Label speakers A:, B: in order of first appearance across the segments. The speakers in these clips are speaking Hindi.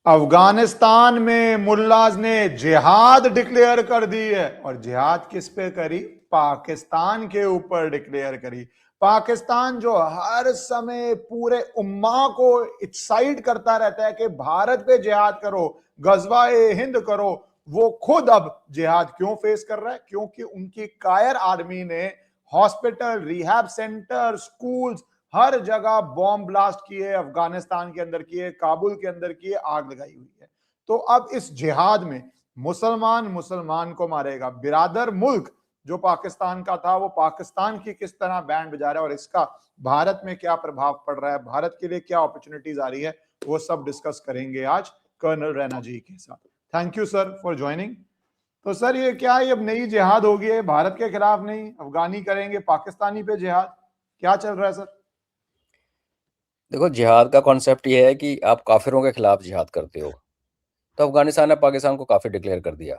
A: अफगानिस्तान में मुल्लाज ने जिहाद डिक्लेयर कर दी है। और जिहाद किस पे करी? पाकिस्तान के ऊपर डिक्लेयर करी। पाकिस्तान जो हर समय पूरे उम्मा को एक्साइट करता रहता है कि भारत पे जिहाद करो, गजवा-ए हिंद करो, वो खुद अब जिहाद क्यों फेस कर रहा है? क्योंकि उनकी कायर आर्मी ने हॉस्पिटल, रिहैब सेंटर, स्कूल्स, हर जगह बॉम्ब ब्लास्ट किए, अफगानिस्तान के अंदर किए, काबुल के अंदर किए, आग लगाई हुई है। तो अब इस जिहाद में मुसलमान मुसलमान को मारेगा, बिरादर मुल्क जो पाकिस्तान का था वो पाकिस्तान की किस तरह बैंड बजा रहा है और इसका भारत में क्या प्रभाव पड़ रहा है, भारत के लिए क्या अपॉर्चुनिटीज आ रही है, वो सब डिस्कस करेंगे आज कर्नल रैना जी के साथ। Thank you sir for joining. तो सर ये क्या है, अब नई जिहाद होगी है, भारत के खिलाफ नहीं, अफगानी करेंगे पाकिस्तानी पे जिहाद, क्या चल रहा है सर?
B: देखो, जिहाद का कॉन्सेप्ट ये है कि आप काफिरों के खिलाफ जिहाद करते हो। तो अफगानिस्तान ने पाकिस्तान को काफिर डिक्लेयर कर दिया।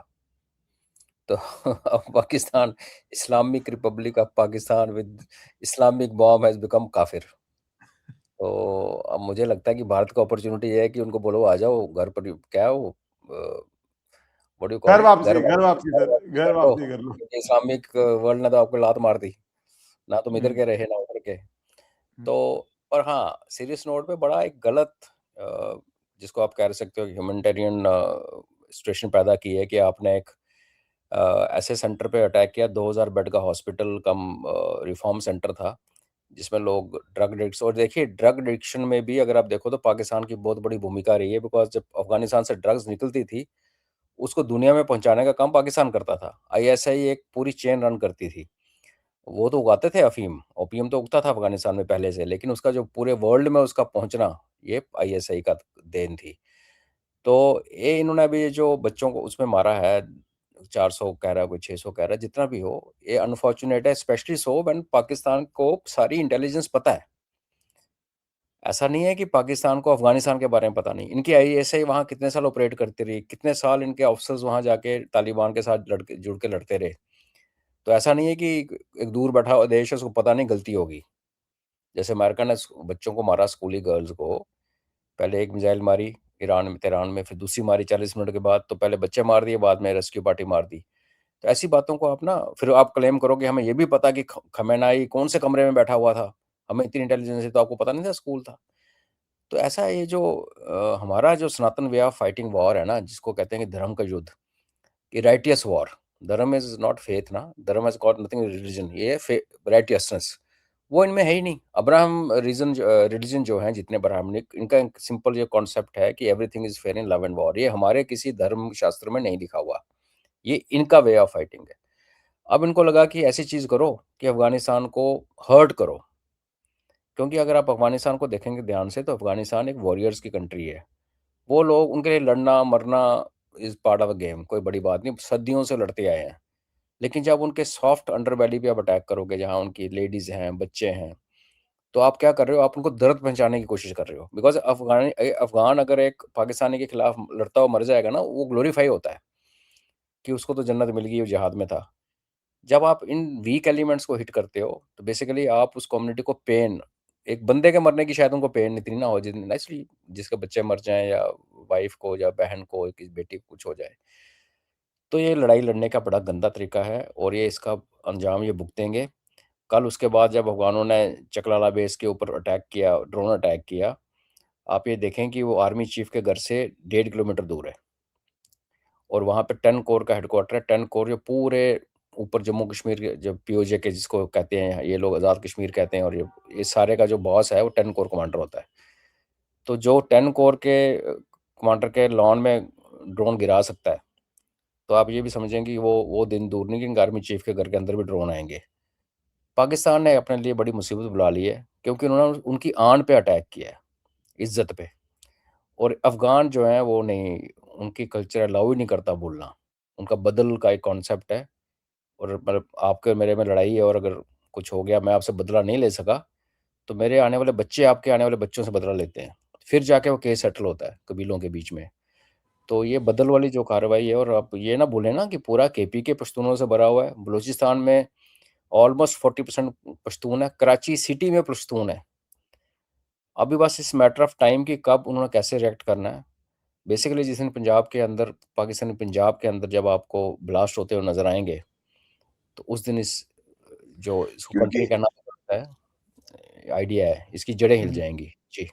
B: तो अब Pakistan, Islamic Republic of Pakistan with Islamic bomb has become काफिर। तो अब मुझे लगता है कि भारत का अपॉर्चुनिटी ये है कि उनको बोलो आ जाओ घर पर। क्या है वो, व्हाट डू यू
A: घर
B: कॉल इट,
A: वापसी, घर वापसी
B: घर
A: सर,
B: वापसी
A: घर
B: कर लो,
A: वापसी कर लो।
B: क्योंकि इस्लामिक वर्ल्ड ने तो आपको लात मार दी ना, तुम इधर
A: हम्म,
B: के रहे ना उधर के। तो पर हाँ, सीरियस नोट पे बड़ा एक गलत जिसको आप कह सकते हो ह्यूमैनिटेरियन सिचुएशन पैदा की है कि आपने एक ऐसे सेंटर पे अटैक किया। 2000 बेड का हॉस्पिटल कम रिफॉर्म सेंटर था, जिसमें लोग ड्रग एडिक्ट्स। और देखिए, ड्रग एडिक्शन में भी अगर आप देखो तो पाकिस्तान की बहुत बड़ी भूमिका रही है, बिकॉज जब अफगानिस्तान से ड्रग्स निकलती थी उसको दुनिया में पहुंचाने का काम पाकिस्तान करता था। आईएसआई एक पूरी चेन रन करती थी। वो तो उगाते थे अफ़ीम, ओपियम तो उगता था अफ़गानिस्तान में पहले से, लेकिन उसका जो पूरे वर्ल्ड में उसका पहुँचना, ये आईएसआई का देन थी। तो ये इन्होंने अभी जो बच्चों को उसमें मारा है, 400 कह रहा है, कोई 600 कह रहा है, जितना भी हो, ये अनफॉर्च्यूनेट है, स्पेशली सो व्हेन पाकिस्तान को सारी इंटेलिजेंस पता है। ऐसा नहीं है कि पाकिस्तान को अफ़गानिस्तान के बारे में पता नहीं। इनकी आईएसआई वहाँ कितने साल ऑपरेट करती रही, कितने साल इनके ऑफिसर्स वहाँ जाके तालिबान के साथ लड़ के जुड़ के लड़ते रहे। तो ऐसा नहीं है कि एक दूर बैठा हुआ देश है, उसको पता नहीं गलती होगी। जैसे अमेरिका ने बच्चों को मारा, स्कूली गर्ल्स को, पहले एक मिसाइल मारी ईरान में, तेहरान में, फिर दूसरी मारी 40 मिनट के बाद। तो पहले बच्चे मार दिए, बाद में रेस्क्यू पार्टी मार दी। तो ऐसी बातों को आप ना, फिर आप क्लेम करो कि हमें ये भी पता कि खमेनाई कौन से कमरे में बैठा हुआ था, हमें इतनी इंटेलिजेंस है, तो आपको पता नहीं था स्कूल था। तो ऐसा ये जो हमारा जो सनातन वे ऑफ फाइटिंग वॉर है ना, जिसको कहते हैं कि धर्म का युद्ध, कि राइटियस वॉर। धर्म इज नॉट फेथ ना, धर्म हैज गॉट नथिंग रिलीजन, ये राइटियसनेस वो इनमें है ही नहीं। अब्राहम रीजन रिलीजन जो है जितने ब्राह्मणिक, इनका एक सिंपल ये कॉन्सेप्ट है कि everything is fair in love and war. ये हमारे किसी धर्म शास्त्र में नहीं लिखा हुआ, ये इनका वे ऑफ फाइटिंग है। अब इनको लगा कि ऐसी चीज करो कि अफगानिस्तान को हर्ट करो, क्योंकि अगर आप अफगानिस्तान को देखेंगे ध्यान से तो अफगानिस्तान एक वॉरियर्स की कंट्री है। वो लोग, उनके लिए लड़ना मरना is part of a game, कोई बड़ी बात नहीं, सदियों से लड़ते आए हैं। लेकिन जब उनके सॉफ्ट अंडरबेली पे आप अटैक करोगे, जहाँ उनकी लेडीज हैं, बच्चे हैं, तो आप क्या कर रहे हो, आप उनको दर्द पहुंचाने की कोशिश कर रहे हो। बिकॉज अफगान अगर एक पाकिस्तानी के खिलाफ लड़ता हुआ मर जाएगा ना, वो ग्लोरीफाई होता है कि उसको तो जन्नत मिल गई, वो जिहाद में था। जब आप इन वीक एलिमेंट्स को हिट करते हो तो बेसिकली आप उस कम्युनिटी को पेन, एक बंदे के मरने की शायद उनको पेन इतनी ना हो जितनी नेचुरली जिसके बच्चे मर जाएं, या वाइफ को या बहन को, किसी बेटी को कुछ हो जाए। तो ये लड़ाई लड़ने का बड़ा गंदा तरीका है और ये इसका अंजाम ये भुगतेंगे। कल उसके बाद जब अफगानों ने चकलाला बेस के ऊपर अटैक किया, ड्रोन अटैक किया, आप ये देखें कि वो आर्मी चीफ के घर से 1.5 किलोमीटर दूर है और वहाँ पे 10 कोर का हेडक्वार्टर है। 10 कोर जो पूरे ऊपर जम्मू कश्मीर के, जो पीओजे के जिसको कहते हैं ये लोग, आज़ाद कश्मीर कहते हैं, और ये सारे का जो बॉस है वो 10 कोर कमांडर होता है। तो जो 10 कोर के कमांडर के लॉन में ड्रोन गिरा सकता है, तो आप ये भी समझें कि वो दिन दूर नहीं कि आर्मी चीफ के घर के अंदर भी ड्रोन आएंगे। पाकिस्तान ने अपने लिए बड़ी मुसीबत बुला ली है, क्योंकि उन्होंने उनकी आन पे अटैक किया है, इज्जत पे। और अफ़गान जो हैं वो नहीं, उनकी कल्चर अलाउ ही नहीं करता बोलना। उनका बदल का एक कॉन्सेप्ट है, और मतलब आपके मेरे में लड़ाई है और अगर कुछ हो गया, मैं आपसे बदला नहीं ले सका, तो मेरे आने वाले बच्चे आपके आने वाले बच्चों से बदला लेते हैं। फिर जाके वो केस सेटल होता है कबीलों के बीच में। तो ये बदल वाली जो कार्रवाई है, और आप ये ना भूलें ना कि पूरा केपी के पश्तूनों से भरा हुआ है। बलूचिस्तान में ऑलमोस्ट 40% पश्तून है, कराची सिटी में पश्तून है। अभी बस इस मैटर ऑफ टाइम कि कब उन्होंने कैसे रिएक्ट करना है। बेसिकली जिस दिन पंजाब के अंदर, पाकिस्तानी पंजाब के अंदर जब आपको ब्लास्ट होते हुए नज़र आएँगे, तो उस दिन इस जो इसको
A: क्योंकि
B: कंट्री का नाम होता है, आइडिया है, इसकी जड़ें हिल
A: हम्म,
B: जाएँगी। जी।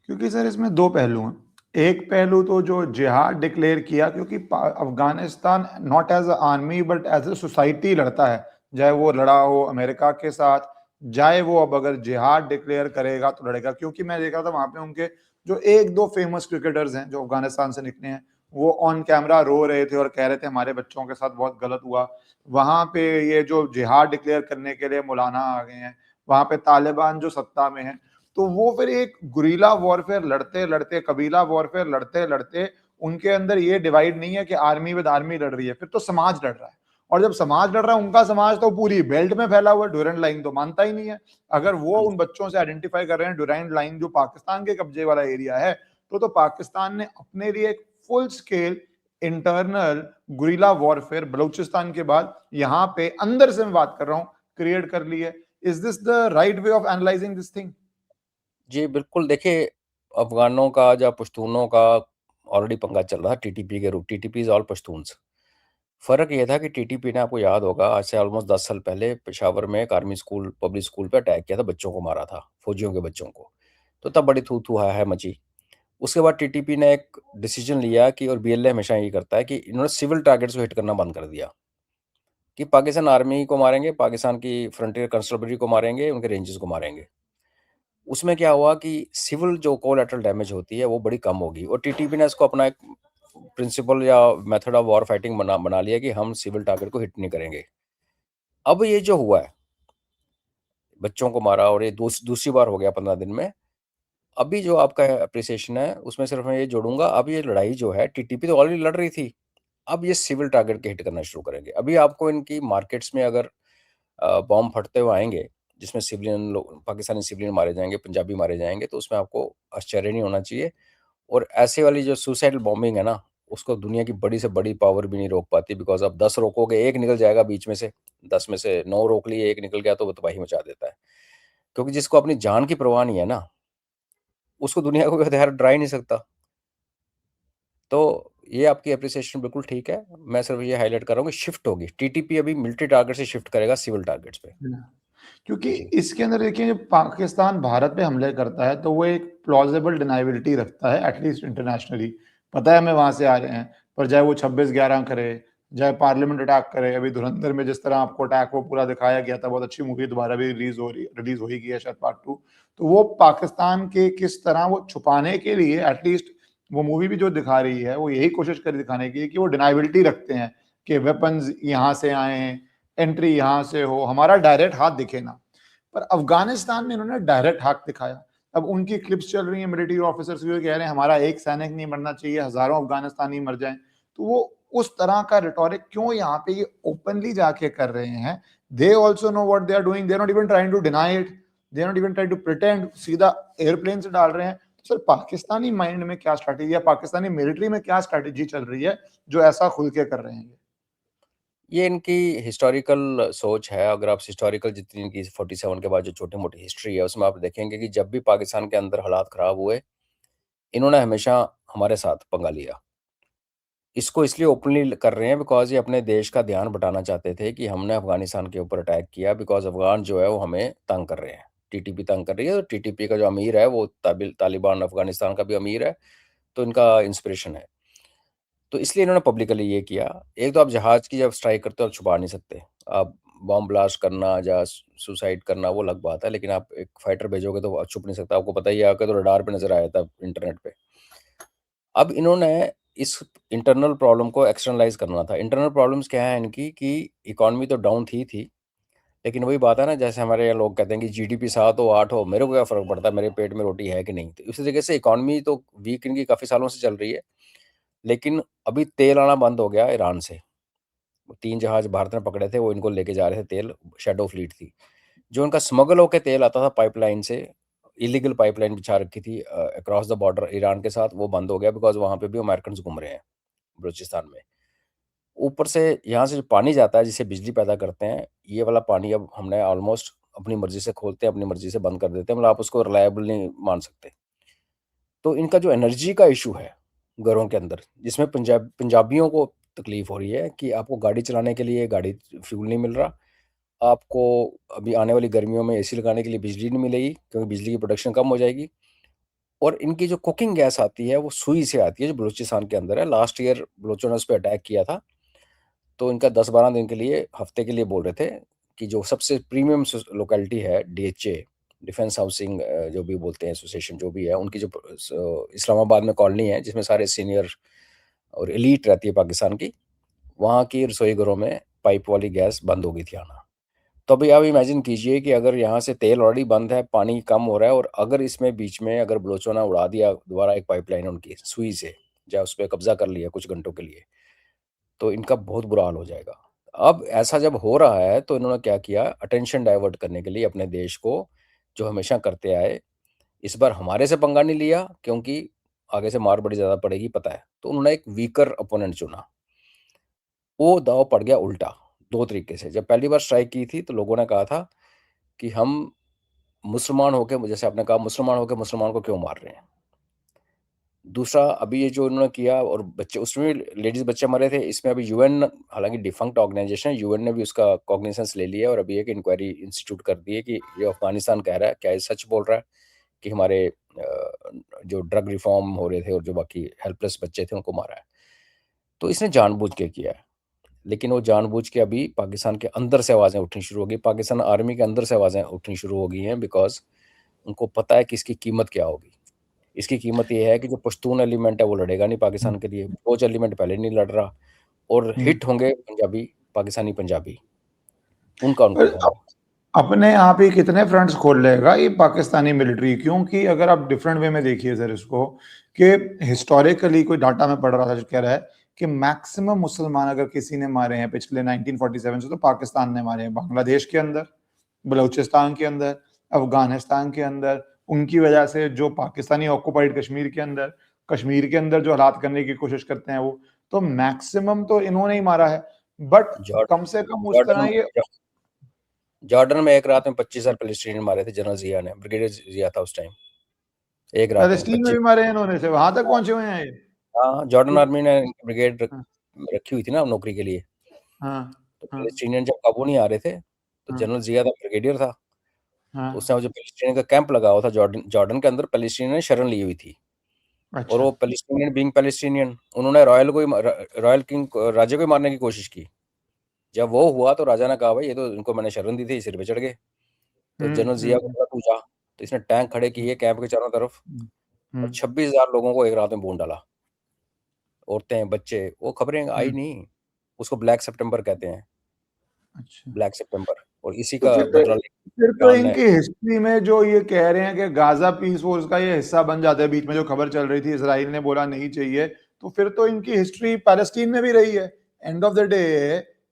A: क्योंकि सर इसमें दो पहलू हैं। एक पहलू तो जो जिहाद डिक्लेयर किया, क्योंकि Afghanistan not as a army but as a society लड़ता है, चाहे वो लड़ा हो अमेरिका के साथ, चाहे वो अब अगर जिहाद डिक्लेयर करेगा तो लड़ेगा। क्योंकि मैं देखा था वहां पे उनके जो एक दो फेमस क्रिकेटर्स हैं जो अफगानिस्तान से निकले हैं, वो ऑन कैमरा रो रहे थे और कह रहे थे हमारे बच्चों के साथ बहुत गलत हुआ। वहां पे ये जो जिहाद डिक्लेयर करने के लिए मौलाना आ गए हैं, वहां पे तालिबान जो सत्ता में है, तो वो फिर एक गुरीला वॉरफेयर लड़ते लड़ते, कबीला वॉरफेयर लड़ते लड़ते, उनके अंदर ये डिवाइड नहीं है कि आर्मी विद आर्मी लड़ रही है, फिर तो समाज लड़ रहा है। और जब समाज लड़ रहा है, उनका समाज तो पूरी बेल्ट में फैला हुआ है, ड्यूरेंट लाइन तो मानता ही नहीं है। अगर वो उन बच्चों से आइडेंटिफाई कर रहे हैं ड्यूरेंट लाइन जो पाकिस्तान के कब्जे वाला एरिया है, तो पाकिस्तान ने अपने लिए एक full scale internal guerrilla warfare Balochistan के बाद यहां पे अंदर से मैं बात कर रहा हूं क्रिएट कर ली है। Is this the right way of analysing this thing?
B: जी, बिल्कुल। देखिए, अफ़गानों का या पश्तूनों का ऑलरेडी पंगा चल रहा है टीटीपी के रूप, टीटीपी इज़ ऑल पश्तून्स। फ़र्क ये था कि टीटीपी ने, आपको याद होगा, आज से ऑलमोस्ट 10 साल पहले पेशावर में एक आर्मी स्कूल, पब्लिक स्कूल पे अटैक किया था, बच्चों को मारा था, फौजियों के बच्चों को। तो तब बड़ी थू-थू, है मची। उसके बाद टीटीपी ने एक डिसीजन लिया कि, और बीएलए हमेशा यही करता है कि इन्होंने सिविल टारगेट्स को हिट करना बंद कर दिया कि पाकिस्तान आर्मी को मारेंगे, पाकिस्तान की फ्रंटियर कंस्ट्रक्टरी को मारेंगे, उनके रेंजेस को मारेंगे। उसमें क्या हुआ कि सिविल जो कोलैटरल डैमेज होती है वो बड़ी कम होगी, और टीटीपी ने इसको अपना एक प्रिंसिपल या मेथड ऑफ वॉर फाइटिंग बना बना लिया कि हम सिविल टारगेट को हिट नहीं करेंगे। अब ये जो हुआ है, बच्चों को मारा, और ये दूसरी बार हो गया 15 दिन में। अभी जो आपका अप्रिसिएशन है उसमें सिर्फ मैं ये जोड़ूंगा, अब ये लड़ाई जो है, टीटीपी तो ऑलरेडी लड़ रही थी, अब ये सिविल टारगेट के हिट करना शुरू करेंगे। अभी आपको इनकी मार्केट्स में अगर बॉम्ब फटते हुए आएंगे, जिसमें सिविलियन लोग, पाकिस्तानी सिविलियन मारे जाएंगे, पंजाबी मारे जाएंगे, तो उसमें आपको आश्चर्य नहीं होना चाहिए। और ऐसे वाली जो सुसाइडल बॉम्बिंग है ना, उसको दुनिया की बड़ी से बड़ी पावर भी नहीं रोक पाती, बिकॉज आप 10 रोकोगे, एक निकल जाएगा बीच में से, 10 में से 9 रोक लिए, एक निकल गया तो वो तबाही मचा देता है। क्योंकि जिसको अपनी जान की परवाह नहीं है ना, उसको दुनिया को कोई हथियार डरा ही नहीं सकता। तो ये आपकी एप्रिसिएशन बिल्कुल ठीक है। मैं सिर्फ ये हाईलाइट कर रहा हूँ कि शिफ्ट होगी, टीटीपी अभी मिलिट्री टारगेट से शिफ्ट करेगा सिविल टारगेट्स पे।
A: क्योंकि
B: जी।
A: इसके अंदर देखिए, जब पाकिस्तान भारत पे हमले करता है तो वो एक प्लॉजिबल डिनाइबिलिटी रखता है, एटलीस्ट इंटरनेशनली। पता है हमें वहां से आ रहे हैं, पर चाहे वो 26/11 करे, चाहे पार्लियामेंट अटैक करे, अभी धुरंधर में जिस तरह आपको अटैक वो पूरा दिखाया गया था, बहुत अच्छी मूवी, दोबारा भी रिलीज हो ही गई है शायद पार्ट 2। तो वो पाकिस्तान के किस तरह वो छुपाने के लिए, एटलीस्ट वो मूवी भी जो दिखा रही है वो यही कोशिश कर दिखाने की कि वो डिनाइबिलिटी रखते हैं कि वेपन्स यहाँ से आए हैं, एंट्री यहां से हो, हमारा डायरेक्ट हाथ दिखे ना। पर अफगानिस्तान में इन्होंने डायरेक्ट हाथ दिखाया। अब उनकी क्लिप्स चल रही हैं, मिलिट्री ऑफिसर्स भी कह रहे हैं हमारा एक सैनिक नहीं मरना चाहिए, हजारों अफगानिस्तानी मर जाएं। तो वो उस तरह का रिटोरिक क्यों यहाँ पे ये ओपनली जाके कर रहे हैं? They also know what they are doing, they are not even trying to deny it, they are not even trying to pretend, सीधा एयरप्लेन से डाल रहे हैं। तो सर पाकिस्तानी माइंड में क्या स्ट्रैटेजी है, पाकिस्तानी मिलिट्री में क्या स्ट्रैटेजी चल रही है जो ऐसा खुल के कर रहे हैं?
B: ये इनकी हिस्टोरिकल सोच है। अगर आप हिस्टोरिकल, जितनी इनकी 47 के बाद जो छोटी-मोटी हिस्ट्री है, उसमें आप देखेंगे कि जब भी पाकिस्तान के अंदर हालात खराब हुए, इन्होंने हमेशा हमारे साथ पंगा लिया। इसको इसलिए ओपनली कर रहे हैं बिकॉज़ ये अपने देश का ध्यान बटाना चाहते थे कि हमने अफ़गानिस्तान के ऊपर अटैक किया, बिकॉज़ अफ़गान जो है वो हमें तंग कर रहे हैं। टीटीपी तंग कर रही है, और टीटीपी का जो अमीर है वो तालिबान अफ़गानिस्तान का भी अमीर है, तो इनका इंस्पिरेशन है। तो इसलिए इन्होंने पब्लिकली ये किया। एक तो आप जहाज़ की जब स्ट्राइक करते हो, आप छुपा नहीं सकते। आप बॉम्ब ब्लास्ट करना या सुसाइड करना वो अलग बात है, लेकिन आप एक फाइटर भेजोगे तो वो छुप नहीं सकता। आपको पता ही है, आपके तो रडार पे नज़र आया था इंटरनेट पे। अब इन्होंने इस इंटरनल प्रॉब्लम को एक्सटर्नलाइज़ करना था। इंटरनल प्रॉब्लम्स क्या है इनकी कि इकॉनमी तो डाउन थी, लेकिन वही बात है ना, जैसे हमारे यहाँ लोग कहते हैं कि जीडीपी 7 हो 8 हो, मेरे को क्या फ़र्क पड़ता है, मेरे पेट में रोटी है कि नहीं। तो इसी तरीके से इकॉनमी तो वीक इनकी काफ़ी सालों से चल रही है, लेकिन अभी तेल आना बंद हो गया ईरान से। 3 जहाज़ भारत ने पकड़े थे, वो इनको लेके जा रहे थे तेल, शैडो फ्लीट थी। जो उनका स्मगल होके तेल आता था पाइपलाइन से, इलीगल पाइपलाइन बिछा रखी थी अक्रॉस द बॉर्डर ईरान के साथ, वो बंद हो गया, बिकॉज़ वहाँ पे भी अमेरिकन्स घूम रहे हैं, बलूचिस्तान में। ऊपर से यहाँ से जो पानी जाता है, जिससे बिजली पैदा करते हैं, ये वाला पानी अब हमने ऑलमोस्ट अपनी मर्ज़ी से खोलते हैं, अपनी मर्ज़ी से बंद कर देते हैं, मतलब आप उसको रिलायबल नहीं मान सकते। तो इनका जो एनर्जी का इश्यू है, घरों के अंदर, जिसमें पंजाबियों को तकलीफ हो रही है कि आपको गाड़ी चलाने के लिए गाड़ी फ्यूल नहीं मिल रहा, आपको अभी आने वाली गर्मियों में एसी लगाने के लिए बिजली नहीं मिलेगी क्योंकि बिजली की प्रोडक्शन कम हो जाएगी। और इनकी जो कुकिंग गैस आती है वो सुई से आती है, जो बलूचिस्तान के अंदर है। लास्ट ईयर बलोचों ने उस पर अटैक किया था, तो इनका 10-12 दिन के लिए, हफ्ते के लिए बोल रहे थे कि जो सबसे प्रीमियम लोकेलिटी है डीएचए, डिफेंस हाउसिंग जो भी बोलते हैं एसोसिएशन जो भी है, उनकी जो इस्लामाबाद में कॉलोनी है जिसमें सारे सीनियर और एलीट रहती है पाकिस्तान की, वहाँ की रसोई घरों में पाइप वाली गैस बंद हो गई थी आना। तो अभी आप इमेजिन कीजिए कि अगर यहाँ से तेल ऑलरेडी बंद है, पानी कम हो रहा है, और अगर इसमें बीच में अगर बलोचों ने उड़ा दिया दोबारा एक पाइपलाइन उनकी सुई से, या उस पर कब्जा कर लिया कुछ घंटों के लिए, तो इनका बहुत बुरा हाल हो जाएगा। अब ऐसा जब हो रहा है तो इन्होंने क्या किया, अटेंशन डाइवर्ट करने के लिए अपने देश को, जो हमेशा करते आए, इस बार हमारे से पंगा नहीं लिया क्योंकि आगे से मार बड़ी ज़्यादा पड़ेगी पता है, तो उन्होंने एक वीकर अपोनेंट चुना। वो दांव पड़ गया उल्टा 2 तरीके से। जब पहली बार स्ट्राइक की थी तो लोगों ने कहा था कि हम मुसलमान होके, जैसे आपने कहा, मुसलमान होके मुसलमान को क्यों मार रहे हैं। दूसरा, अभी ये जो उन्होंने किया, और बच्चे, उसमें भी लेडीज़ बच्चे मरे थे, इसमें अभी यूएन, हालाँकि डिफंक्ट ऑर्गेनाइज़ेशन है, यूएन ने भी उसका कॉग्निजेंस ले लिया है और अभी एक इंक्वायरी इंस्टीट्यूट कर दी है कि ये अफ़गानिस्तान कह रहा है, क्या ये सच बोल रहा है कि हमारे जो ड्रग रिफ़ॉर्म हो रहे थे और जो बाकी हेल्पलेस बच्चे थे उनको मारा है। तो इसने जानबूझ के किया है, लेकिन वो जानबूझ के अभी पाकिस्तान के अंदर से आवाज़ें उठनी शुरू हो गई, पाकिस्तान आर्मी के अंदर से आवाज़ें उठनी शुरू हो गई हैं, बिकॉज़ उनको पता है कि इसकी कीमत क्या होगी। इसकी कीमत ये है कि जो पश्तून एलिमेंट है वो लड़ेगा नहीं पाकिस्तान के लिए, फौज एलिमेंट पहले नहीं लड़ रहा, और हिट होंगे पंजाबी, पाकिस्तानी पंजाबी, उनका उनको
A: पर
B: डर है।
A: अपने आप ही कितने फ्रंट्स खोल लेगा ये पाकिस्तानी मिलिट्री, क्योंकि अगर आप डिफरेंट वे में देखिए सर इसको, कि हिस्टोरिकली कोई डाटा में पढ़ रहा था जो कह रहा है कि मैक्सिमम मुसलमान अगर किसी ने मारे हैं पिछले 1947 से, तो पाकिस्तान ने मारे हैं। बांग्लादेश के अंदर, बलूचिस्तान के अंदर, अफगानिस्तान के अंदर, उनकी वजह से जो पाकिस्तानी ऑक्युपाइड कश्मीर के अंदर जो हालात करने की कोशिश करते हैं वो, तो मैक्सिमम तो इन्होंने ही मारा है। बट कम से कम उस तरह
B: जॉर्डन
A: ये
B: जॉर्डन में एक रात में 25,000 पैलेस्टीनियन मारे थे जनरल जिया ने, ब्रिगेडियर जिया था उस टाइम, एक रात में
A: पैलेस्टीन में
B: 25।
A: भी मारे हैं इन्होंने, से वहां तक पहुंचे हुए हैं ये।
B: हाँ, जॉर्डन
A: तो
B: आर्मी ने ब्रिगेड
A: हाँ
B: रखी हुई थी ना नौकरी के लिए।
A: हाँ
B: तो
A: हाँ
B: पैलेस्टीनियन जब काबू नहीं आ रहे थे, तो
A: हाँ
B: जनरल जिया था, ब्रिगेडियर था। तो
A: हाँ।
B: उस समय जो पैलेस्टीनियन का कैंप लगा हुआ था जॉर्डन के अंदर, पैलेस्टीनियन ने शरण ली हुई थी। और
A: अच्छा।
B: वो पैलेस्टीनियन, बीइंग पैलेस्टीनियन, उन्होंने रॉयल किंग राजे को ही मारने की कोशिश की। जब वो हुआ तो राजा ने कहा भाई ये तो इनको मैंने शरण दी थी, सिर पे चढ़ गए। तो जनरल जिया को
A: हम्म।
B: बड़ा पूछा, तो इसने टैंक खड़े किए कैंप के चारों तरफ,
A: हम्म,
B: और
A: हम्म,
B: 26,000 लोगों को एक रात में भून डाला, औरतें बच्चे। वो खबरें आई
A: हम्म,
B: नहीं, उसको ब्लैक सितंबर कहते हैं,
A: अच्छा।
B: ब्लैक सितंबर, और इसी
A: तो
B: का बदला
A: फिर तो
B: ईरान ने।
A: इनकी हिस्ट्री में जो ये कह रहे हैं कि गाजा पीस फोर्स का ये हिस्सा बन जाता है, बीच में जो खबर चल रही थी इसराइल ने बोला नहीं चाहिए, तो फिर तो इनकी हिस्ट्री पैलेस्टीन में भी रही है। एंड ऑफ द डे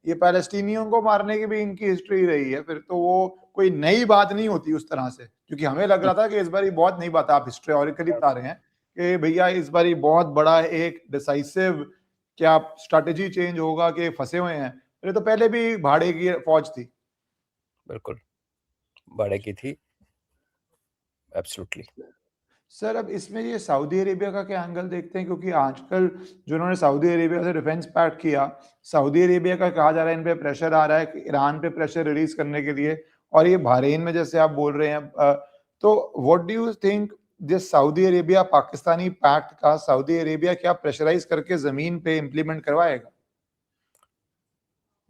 A: ये पैलेस्टीनियों को मारने की भी इनकी हिस्ट्री रही है, फिर तो वो कोई नई बात नहीं होती उस तरह से। क्योंकि हमें लग रहा था कि इस बार ये बहुत नई बात, आप हिस्टोरिकली बता रहे हैं कि भैया इस बार ये बहुत बड़ा एक डिसाइसिव क्या स्ट्रैटेजी चेंज होगा कि फंसे हुए हैं। ये तो पहले भी भाड़े की फौज थी।
B: बिल्कुल भाड़े की थी, एब्सोल्युटली।
A: सर अब इसमें ये सऊदी अरेबिया का क्या एंगल देखते हैं, क्योंकि आजकल जो इन्होंने सऊदी अरेबिया से डिफेंस पैक्ट किया, सऊदी अरेबिया का कहा जा रहा है इन पे प्रेशर आ रहा है कि ईरान पे प्रेशर रिलीज करने के लिए, और ये बहरीन में जैसे आप बोल रहे हैं, तो what do you think this Saudi Arabia Pakistani pact का सऊदी अरेबिया क्या प्रेशराइज करके जमीन पे इम्प्लीमेंट करवाएगा?